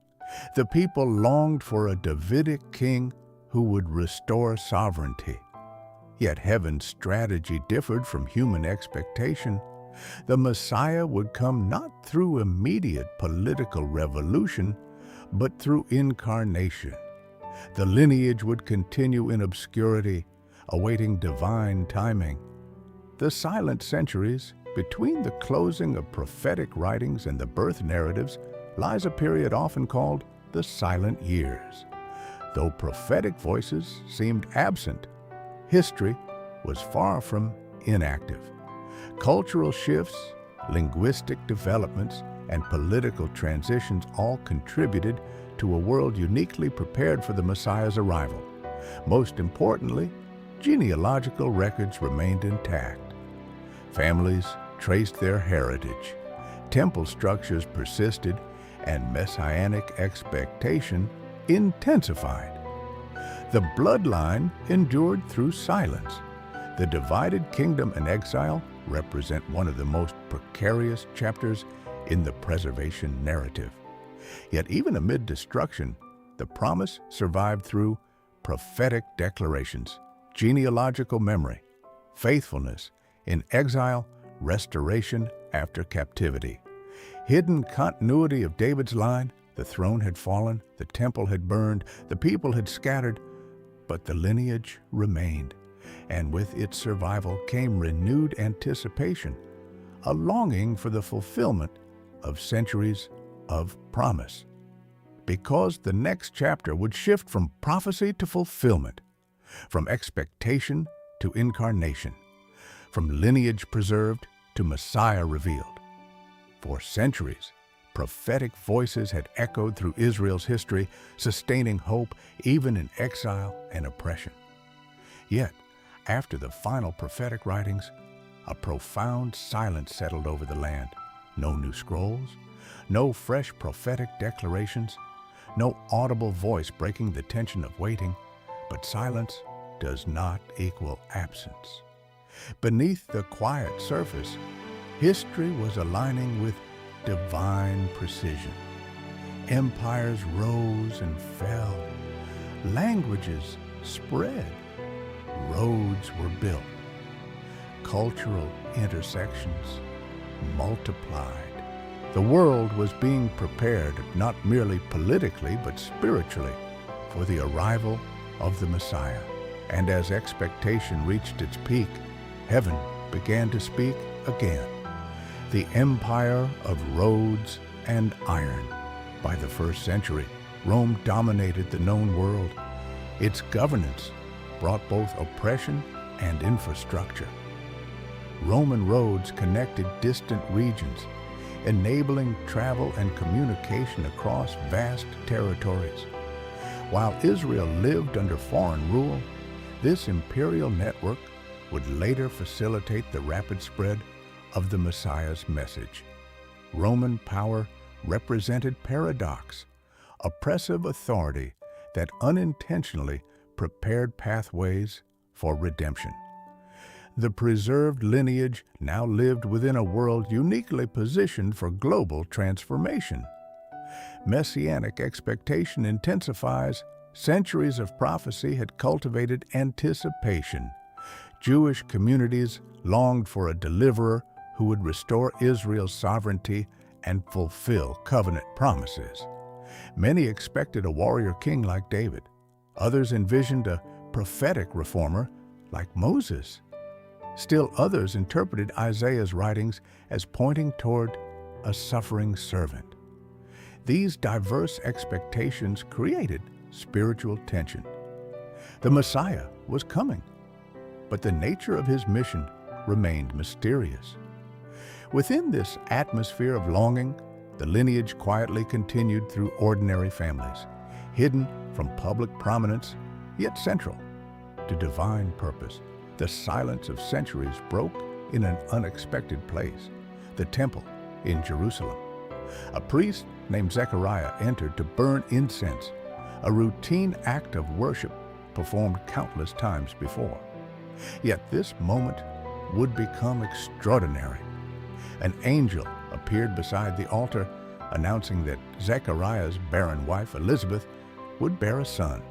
The people longed for a Davidic king who would restore sovereignty. Yet heaven's strategy differed from human expectation. The Messiah would come not through immediate political revolution, but through incarnation. The lineage would continue in obscurity, awaiting divine timing. The silent centuries between the closing of prophetic writings and the birth narratives lies a period often called the silent years. Though prophetic voices seemed absent, history was far from inactive. Cultural shifts, linguistic developments, and political transitions all contributed to a world uniquely prepared for the Messiah's arrival. Most importantly, genealogical records remained intact. Families traced their heritage, temple structures persisted, and messianic expectation intensified. The bloodline endured through silence. The divided kingdom and exile represent one of the most precarious chapters in the preservation narrative. Yet even amid destruction, the promise survived through prophetic declarations, genealogical memory, faithfulness in exile, restoration after captivity. Hidden continuity of David's line, the throne had fallen, the temple had burned, the people had scattered, But the lineage remained, and with its survival came renewed anticipation, a longing for the fulfillment of centuries of promise. Because the next chapter would shift from prophecy to fulfillment, from expectation to incarnation, from lineage preserved to Messiah revealed. For centuries, prophetic voices had echoed through Israel's history, sustaining hope even in exile and oppression. Yet, after the final prophetic writings, a profound silence settled over the land. No new scrolls, no fresh prophetic declarations, no audible voice breaking the tension of waiting, but silence does not equal absence. Beneath the quiet surface, history was aligning with divine precision. Empires rose and fell, languages spread, roads were built, cultural intersections multiplied. The world was being prepared not merely politically but spiritually for the arrival of the Messiah. And as expectation reached its peak, heaven began to speak again. The empire of roads and iron. By the 1st century, Rome dominated the known world. Its governance brought both oppression and infrastructure. Roman roads connected distant regions, enabling travel and communication across vast territories. While Israel lived under foreign rule, this imperial network would later facilitate the rapid spread of the Messiah's message. Roman power represented paradox, oppressive authority that unintentionally prepared pathways for redemption. The preserved lineage now lived within a world uniquely positioned for global transformation. Messianic expectation intensifies. Centuries of prophecy had cultivated anticipation. Jewish communities longed for a deliverer who would restore Israel's sovereignty and fulfill covenant promises. Many expected a warrior king like David. Others envisioned a prophetic reformer like Moses. Still others interpreted Isaiah's writings as pointing toward a suffering servant. These diverse expectations created spiritual tension. The Messiah was coming, but the nature of his mission remained mysterious. Within this atmosphere of longing, the lineage quietly continued through ordinary families, hidden from public prominence, yet central to divine purpose. The silence of centuries broke in an unexpected place, the temple in Jerusalem. A priest named Zechariah entered to burn incense, a routine act of worship performed countless times before. Yet this moment would become extraordinary. An angel appeared beside the altar, announcing that Zechariah's barren wife, Elizabeth, would bear a son.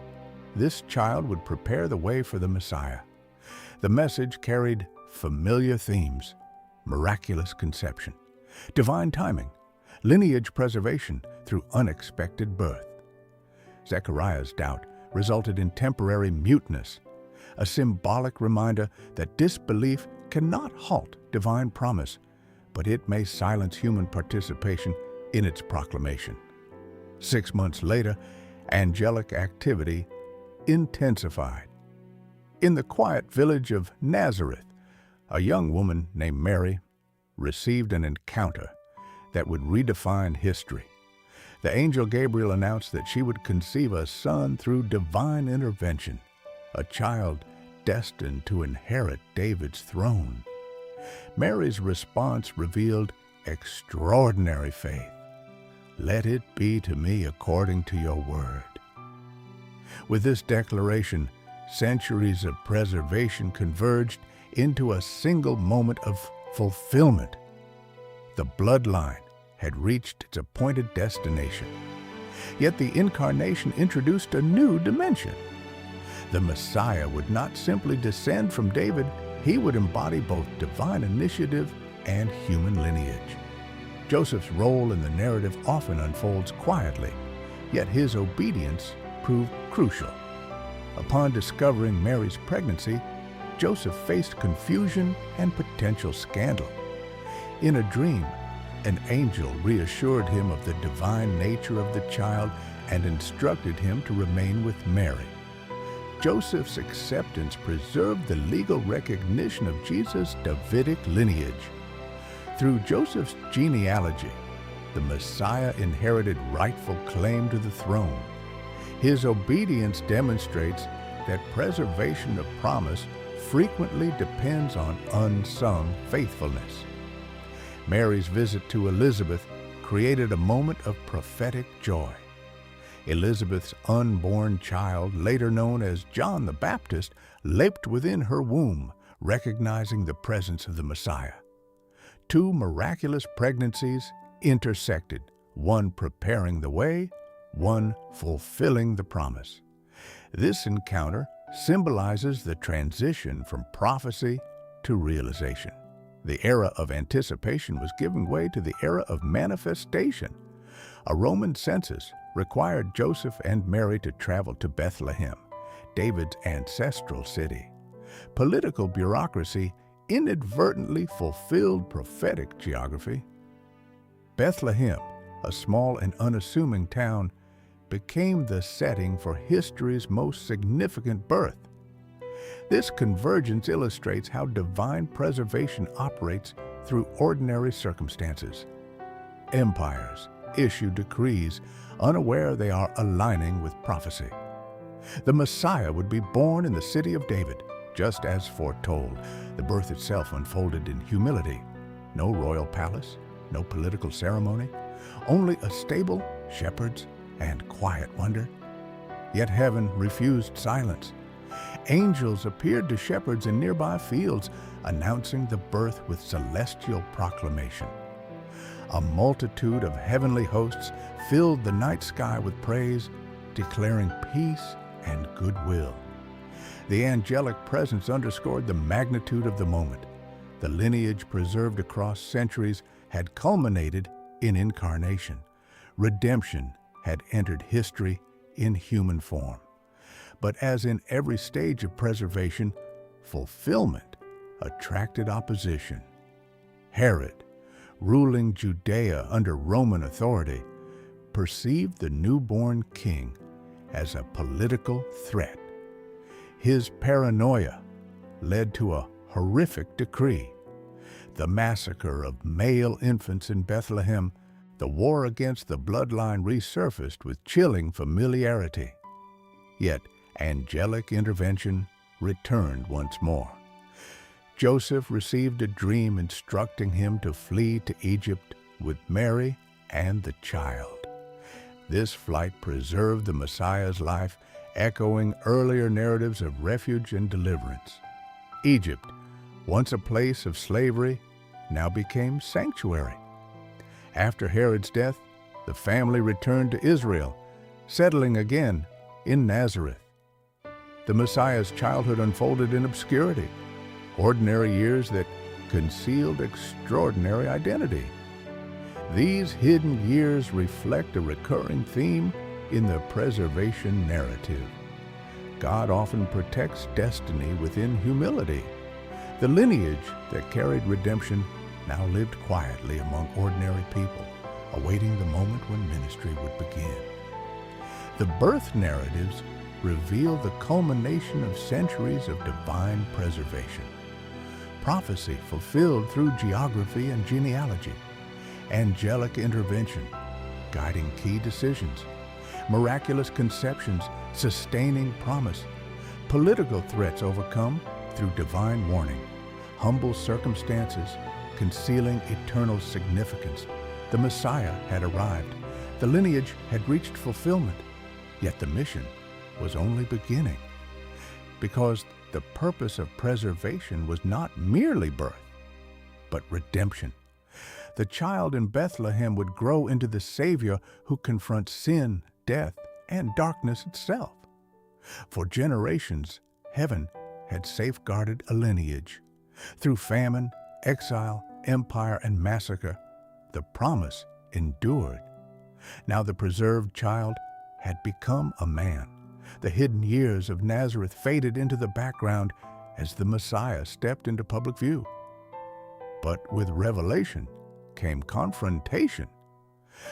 This child would prepare the way for the Messiah. The message carried familiar themes: miraculous conception, divine timing, lineage preservation through unexpected birth. Zechariah's doubt resulted in temporary muteness, a symbolic reminder that disbelief cannot halt divine promise, but it may silence human participation in its proclamation. 6 months later, angelic activity intensified. In the quiet village of Nazareth, a young woman named Mary received an encounter that would redefine history. The angel Gabriel announced that she would conceive a son through divine intervention, a child destined to inherit David's throne. Mary's response revealed extraordinary faith. "Let it be to me according to your word." With this declaration, centuries of preservation converged into a single moment of fulfillment. The bloodline had reached its appointed destination. Yet the incarnation introduced a new dimension. The Messiah would not simply descend from David, he would embody both divine initiative and human lineage. Joseph's role in the narrative often unfolds quietly, yet his obedience proved crucial. Upon discovering Mary's pregnancy, Joseph faced confusion and potential scandal. In a dream, an angel reassured him of the divine nature of the child and instructed him to remain with Mary. Joseph's acceptance preserved the legal recognition of Jesus' Davidic lineage. Through Joseph's genealogy, the Messiah inherited rightful claim to the throne. His obedience demonstrates that preservation of promise frequently depends on unsung faithfulness. Mary's visit to Elizabeth created a moment of prophetic joy. Elizabeth's unborn child, later known as John the Baptist, leaped within her womb, recognizing the presence of the Messiah. Two miraculous pregnancies intersected, one preparing the way, one fulfilling the promise. This encounter symbolizes the transition from prophecy to realization. The era of anticipation was giving way to the era of manifestation. A Roman census required Joseph and Mary to travel to Bethlehem, David's ancestral city. Political bureaucracy inadvertently fulfilled prophetic geography. Bethlehem, a small and unassuming town, became the setting for history's most significant birth. This convergence illustrates how divine preservation operates through ordinary circumstances. Empires issue decrees, unaware they are aligning with prophecy. The Messiah would be born in the city of David, just as foretold. The birth itself unfolded in humility. No royal palace, no political ceremony, only a stable, shepherds, and quiet wonder. Yet heaven refused silence. Angels appeared to shepherds in nearby fields, announcing the birth with celestial proclamation. A multitude of heavenly hosts filled the night sky with praise, declaring peace and goodwill. The angelic presence underscored the magnitude of the moment. The lineage preserved across centuries had culminated in incarnation. Redemption had entered history in human form. But as in every stage of preservation, fulfillment attracted opposition. Herod, ruling Judea under Roman authority, perceived the newborn king as a political threat. His paranoia led to a horrific decree: the massacre of male infants in Bethlehem. The war against the bloodline resurfaced with chilling familiarity. Yet angelic intervention returned once more. Joseph received a dream instructing him to flee to Egypt with Mary and the child. This flight preserved the Messiah's life, echoing earlier narratives of refuge and deliverance. Egypt, once a place of slavery, now became sanctuary. After Herod's death, the family returned to Israel, settling again in Nazareth. The Messiah's childhood unfolded in obscurity, ordinary years that concealed extraordinary identity. These hidden years reflect a recurring theme in the preservation narrative. God often protects destiny within humility. The lineage that carried redemption now lived quietly among ordinary people, awaiting the moment when ministry would begin. The birth narratives reveal the culmination of centuries of divine preservation. Prophecy fulfilled through geography and genealogy, angelic intervention guiding key decisions, miraculous conceptions sustaining promise, political threats overcome through divine warning, humble circumstances concealing eternal significance. The Messiah had arrived. The lineage had reached fulfillment. Yet the mission was only beginning, because the purpose of preservation was not merely birth, but redemption. The child in Bethlehem would grow into the Savior who confronts sin, death, and darkness itself. For generations, heaven had safeguarded a lineage. Through famine, exile, empire, and massacre, the promise endured. Now the preserved child had become a man, The hidden years of Nazareth faded into the background as the Messiah stepped into public view. But with revelation came confrontation.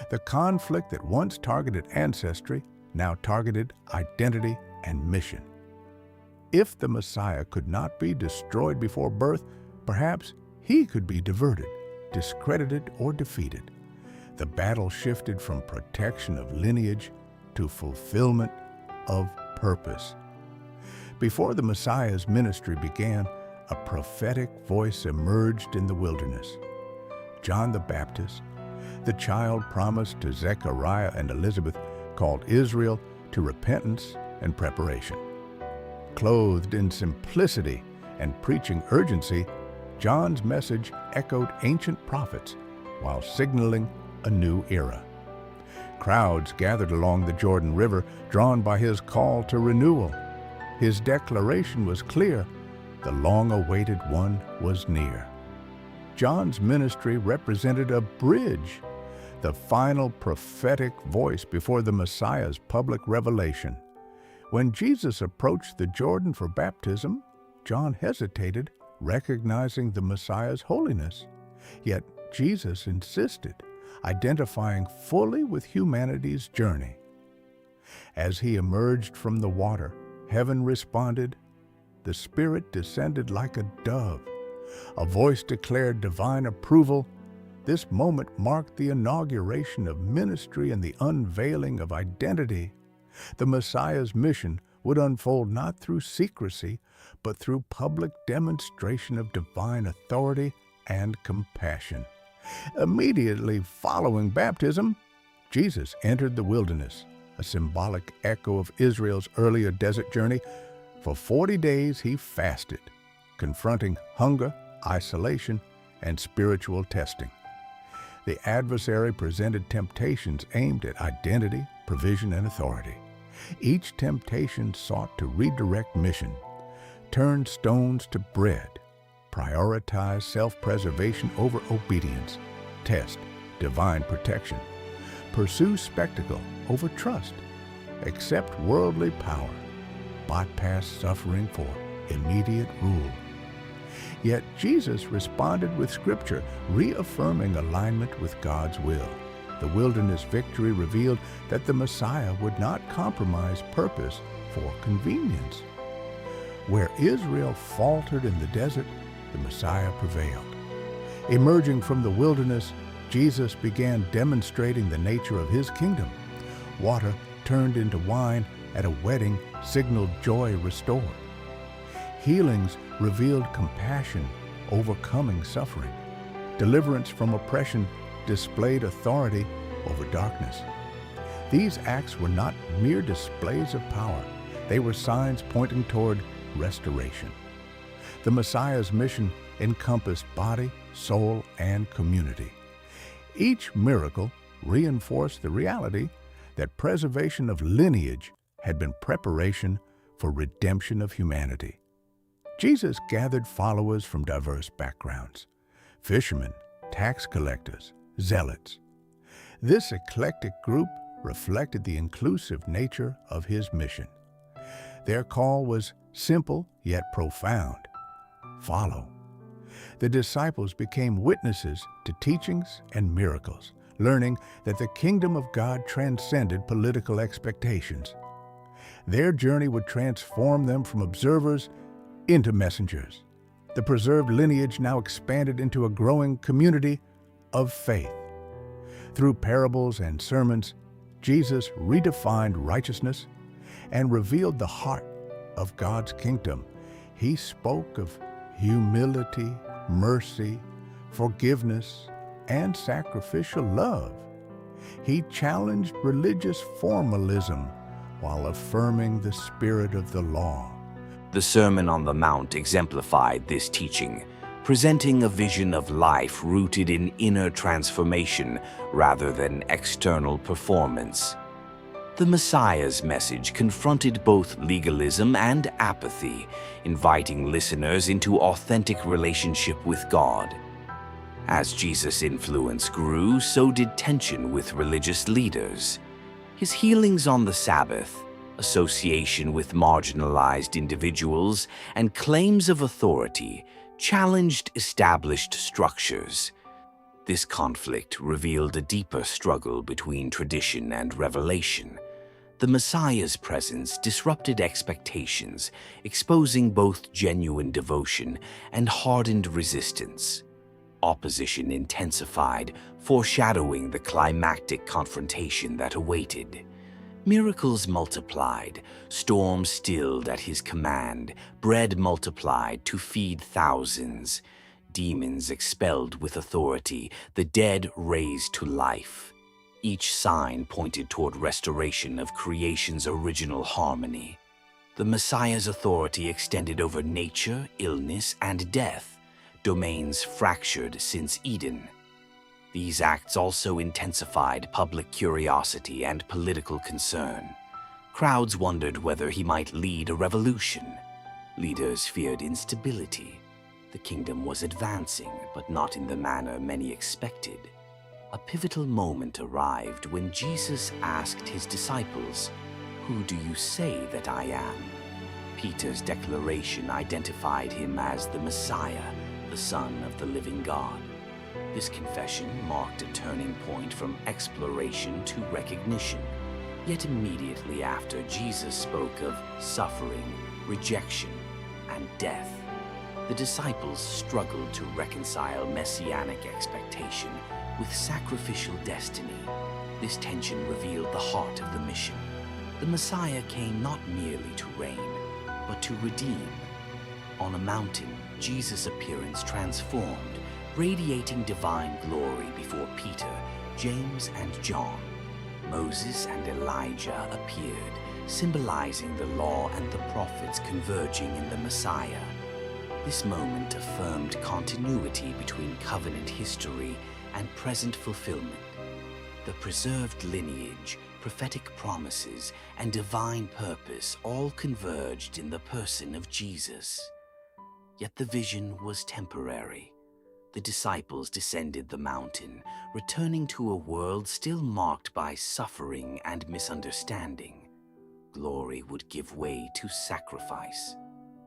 The conflict that once targeted ancestry now targeted identity and mission. If the Messiah could not be destroyed before birth, perhaps he could be diverted, discredited, or defeated. The battle shifted from protection of lineage to fulfillment of purpose. Before the Messiah's ministry began, a prophetic voice emerged in the wilderness. John the Baptist, the child promised to Zechariah and Elizabeth, called Israel to repentance and preparation. Clothed in simplicity and preaching urgency, John's message echoed ancient prophets while signaling a new era. Crowds gathered along the Jordan River, drawn by his call to renewal. His declaration was clear: the long-awaited one was near. John's ministry represented a bridge, the final prophetic voice before the Messiah's public revelation. When Jesus approached the Jordan for baptism, John hesitated, recognizing the Messiah's holiness. Yet Jesus insisted, identifying fully with humanity's journey. As he emerged from the water, heaven responded. The Spirit descended like a dove. A voice declared divine approval. This moment marked the inauguration of ministry and the unveiling of identity. The Messiah's mission would unfold not through secrecy, but through public demonstration of divine authority and compassion. Immediately following baptism, Jesus entered the wilderness, a symbolic echo of Israel's earlier desert journey. For 40 days he fasted, confronting hunger, isolation, and spiritual testing. The adversary presented temptations aimed at identity, provision, and authority. Each temptation sought to redirect mission, turn stones to bread, prioritize self-preservation over obedience, test divine protection, pursue spectacle over trust, accept worldly power, bypass suffering for immediate rule. Yet Jesus responded with Scripture, reaffirming alignment with God's will. The wilderness victory revealed that the Messiah would not compromise purpose for convenience. Where Israel faltered in the desert, the Messiah prevailed. Emerging from the wilderness, Jesus began demonstrating the nature of his kingdom. Water turned into wine at a wedding signaled joy restored. Healings revealed compassion, overcoming suffering. Deliverance from oppression displayed authority over darkness. These acts were not mere displays of power. They were signs pointing toward restoration. The Messiah's mission encompassed body, soul, and community. Each miracle reinforced the reality that preservation of lineage had been preparation for redemption of humanity. Jesus gathered followers from diverse backgrounds: fishermen, tax collectors, zealots. This eclectic group reflected the inclusive nature of his mission. Their call was simple yet profound: follow. The disciples became witnesses to teachings and miracles, learning that the kingdom of God transcended political expectations. Their journey would transform them from observers into messengers. The preserved lineage now expanded into a growing community of faith. Through parables and sermons, Jesus redefined righteousness and revealed the heart of God's kingdom. He spoke of humility, mercy, forgiveness, and sacrificial love. He challenged religious formalism while affirming the spirit of the law.
The Sermon on the Mount exemplified this teaching, presenting a vision of life rooted in inner transformation rather than external performance. The Messiah's message confronted both legalism and apathy, inviting listeners into authentic relationship with God. As Jesus' influence grew, so did tension with religious leaders. His healings on the Sabbath, Association with marginalized individuals and claims of authority challenged established structures. This conflict revealed a deeper struggle between tradition and revelation. The Messiah's presence disrupted expectations, exposing both genuine devotion and hardened resistance. Opposition intensified, foreshadowing the climactic confrontation that awaited. Miracles multiplied, storms stilled at his command, bread multiplied to feed thousands, demons expelled with authority, the dead raised to life. Each sign pointed toward restoration of creation's original harmony. The Messiah's authority extended over nature, illness, and death, domains fractured since Eden. These acts also intensified public curiosity and political concern. Crowds wondered whether he might lead a revolution. Leaders feared instability. The kingdom was advancing, but not in the manner many expected. A pivotal moment arrived when Jesus asked his disciples, "Who do you say that I am?" Peter's declaration identified him as the Messiah, the Son of the living God. This confession marked a turning point from exploration to recognition. Yet immediately after, Jesus spoke of suffering, rejection, and death. The disciples struggled to reconcile messianic expectation with sacrificial destiny. This tension revealed the heart of the mission. The Messiah came not merely to reign, but to redeem. On a mountain, Jesus' appearance transformed, radiating divine glory before Peter, James, and John. Moses and Elijah appeared, symbolizing the law and the prophets converging in the Messiah. This moment affirmed continuity between covenant history and present fulfillment. The preserved lineage, prophetic promises, and divine purpose all converged in the person of Jesus. Yet the vision was temporary. The disciples descended the mountain, returning to a world still marked by suffering and misunderstanding. Glory would give way to sacrifice.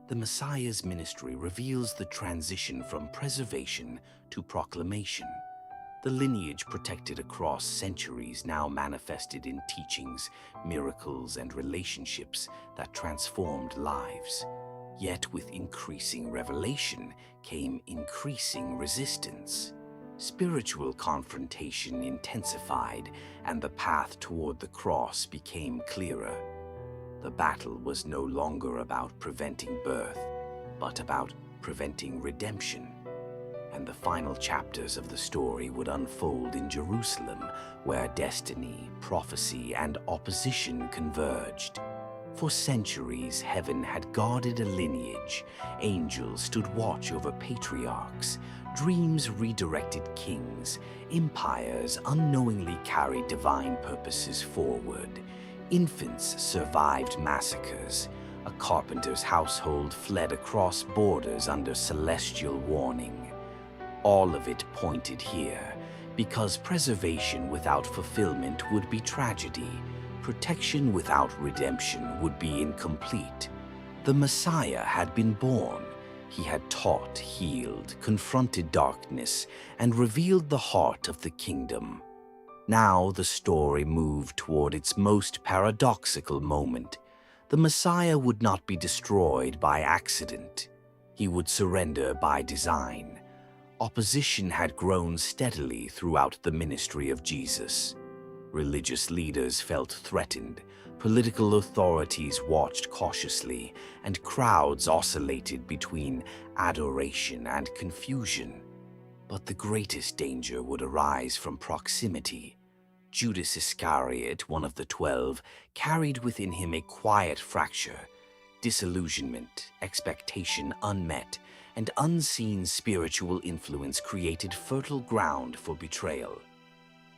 The Messiah's ministry reveals the transition from preservation to proclamation. The lineage protected across centuries now manifested in teachings, miracles, and relationships that transformed lives. Yet with increasing revelation came increasing resistance. Spiritual confrontation intensified, and the path toward the cross became clearer. The battle was no longer about preventing birth, but about preventing redemption. And the final chapters of the story would unfold in Jerusalem, where destiny, prophecy, and opposition converged. For centuries, heaven had guarded a lineage. Angels stood watch over patriarchs. Dreams redirected kings. Empires unknowingly carried divine purposes forward. Infants survived massacres. A carpenter's household fled across borders under celestial warning. All of it pointed here, because preservation without fulfillment would be tragedy. Protection without redemption would be incomplete. The Messiah had been born. He had taught, healed, confronted darkness, and revealed the heart of the kingdom. Now the story moved toward its most paradoxical moment. The Messiah would not be destroyed by accident. He would surrender by design. Opposition had grown steadily throughout the ministry of Jesus. Religious leaders felt threatened, political authorities watched cautiously, and crowds oscillated between adoration and confusion. But the greatest danger would arise from proximity. Judas Iscariot, one of the 12, carried within him a quiet fracture. Disillusionment, expectation unmet, and unseen spiritual influence created fertile ground for betrayal.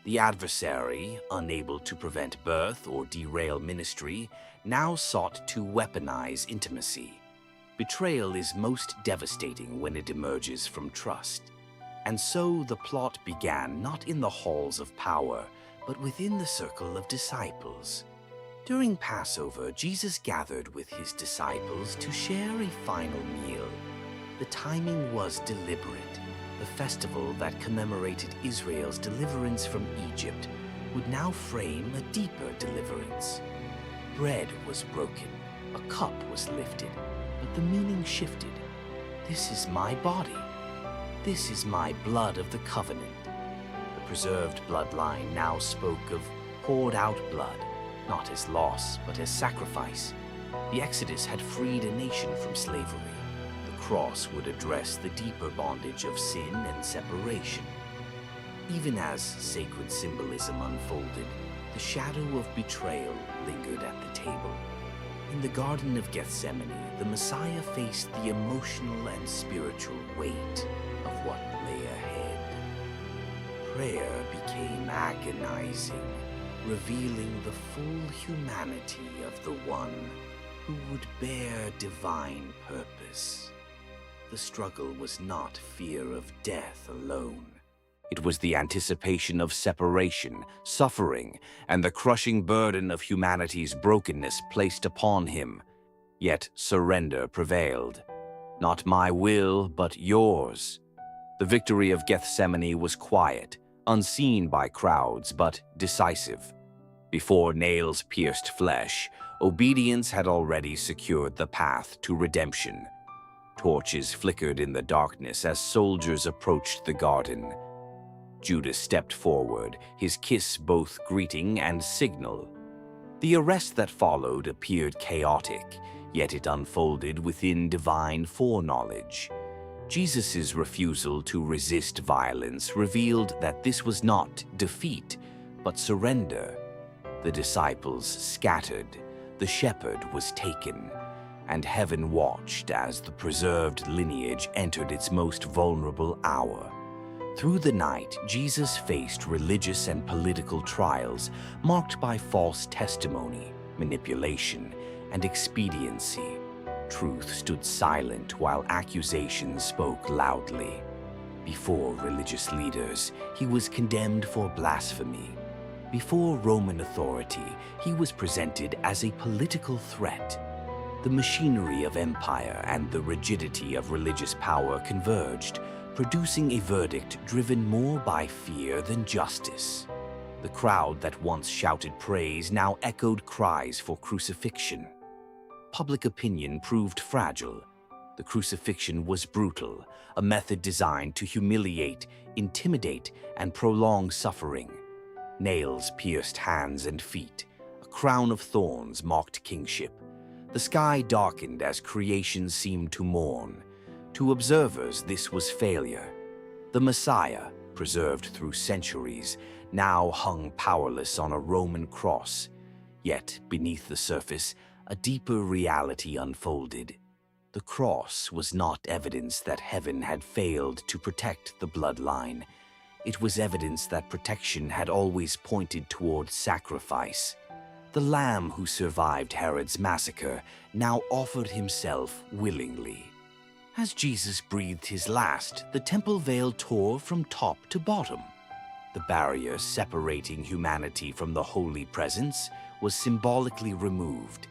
The adversary, unable to prevent birth or derail ministry, now sought to weaponize intimacy. Betrayal is most devastating when it emerges from trust. And so the plot began not in the halls of power, but within the circle of disciples. During Passover, Jesus gathered with his disciples to share a final meal. The timing was deliberate. The festival that commemorated Israel's deliverance from Egypt would now frame a deeper deliverance. Bread was broken, a cup was lifted, but the meaning shifted. This is my body. This is my blood of the covenant. The preserved bloodline now spoke of poured out blood, not as loss, but as sacrifice. The Exodus had freed a nation from slavery. The cross would address the deeper bondage of sin and separation. Even as sacred symbolism unfolded, the shadow of betrayal lingered at the table. In the Garden of Gethsemane, the Messiah faced the emotional and spiritual weight of what lay ahead. Prayer became agonizing, revealing the full humanity of the one who would bear divine purpose. The struggle was not fear of death alone. It was the anticipation of separation, suffering, and the crushing burden of humanity's brokenness placed upon him. Yet surrender prevailed. Not my will, but yours. The victory of Gethsemane was quiet, unseen by crowds, but decisive. Before nails pierced flesh, obedience had already secured the path to redemption. Torches flickered in the darkness as soldiers approached the garden. Judas stepped forward, his kiss both greeting and signal. The arrest that followed appeared chaotic, yet it unfolded within divine foreknowledge. Jesus' refusal to resist violence revealed that this was not defeat, but surrender. The disciples scattered, the shepherd was taken, and heaven watched as the preserved lineage entered its most vulnerable hour. Through the night, Jesus faced religious and political trials marked by false testimony, manipulation, and expediency. Truth stood silent while accusations spoke loudly. Before religious leaders, he was condemned for blasphemy. Before Roman authority, he was presented as a political threat. The machinery of empire and the rigidity of religious power converged, producing a verdict driven more by fear than justice. The crowd that once shouted praise now echoed cries for crucifixion. Public opinion proved fragile. The crucifixion was brutal, a method designed to humiliate, intimidate, and prolong suffering. Nails pierced hands and feet. A crown of thorns marked kingship. The sky darkened as creation seemed to mourn. To observers, this was failure. The Messiah, preserved through centuries, now hung powerless on a Roman cross. Yet, beneath the surface, a deeper reality unfolded. The cross was not evidence that heaven had failed to protect the bloodline. It was evidence that protection had always pointed toward sacrifice. The Lamb who survived Herod's massacre now offered himself willingly. As Jesus breathed his last, the temple veil tore from top to bottom. The barrier separating humanity from the holy presence was symbolically removed.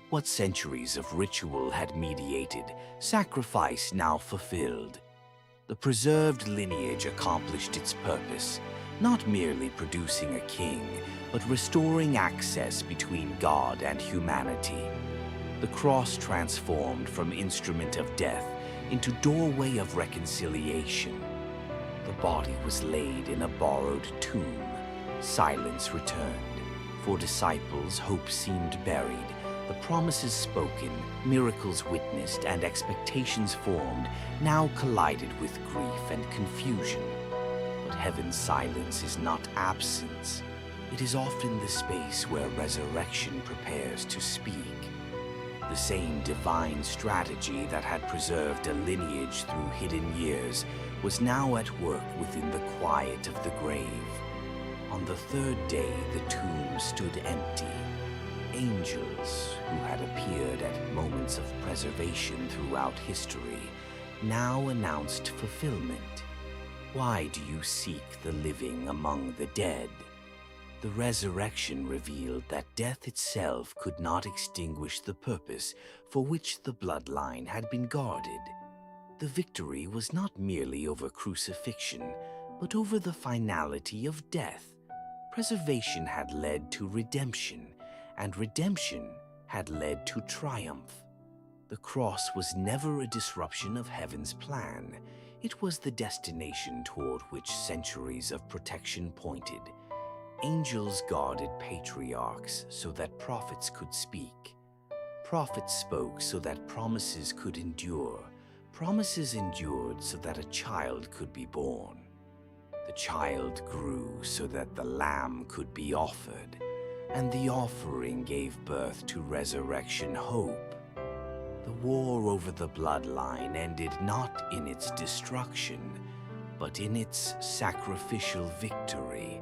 What centuries of ritual had mediated, sacrifice now fulfilled. The preserved lineage accomplished its purpose, not merely producing a king, but restoring access between God and humanity. The cross transformed from instrument of death into doorway of reconciliation. The body was laid in a borrowed tomb. Silence returned. For disciples, hope seemed buried. The promises spoken, miracles witnessed, and expectations formed now collided with grief and confusion. But heaven's silence is not absence. It is often the space where resurrection prepares to speak. The same divine strategy that had preserved a lineage through hidden years was now at work within the quiet of the grave. On the third day, the tomb stood empty. Angels, who had appeared at moments of preservation throughout history, now announced fulfillment. Why do you seek the living among the dead? The resurrection revealed that death itself could not extinguish the purpose for which the bloodline had been guarded. The victory was not merely over crucifixion, but over the finality of death. Preservation had led to redemption, and redemption had led to triumph. The cross was never a disruption of heaven's plan. It was the destination toward which centuries of protection pointed. Angels guarded patriarchs so that prophets could speak. Prophets spoke so that promises could endure. Promises endured so that a child could be born. The child grew so that the lamb could be offered, and the offering gave birth to resurrection hope. The war over the bloodline ended not in its destruction, but in its sacrificial victory.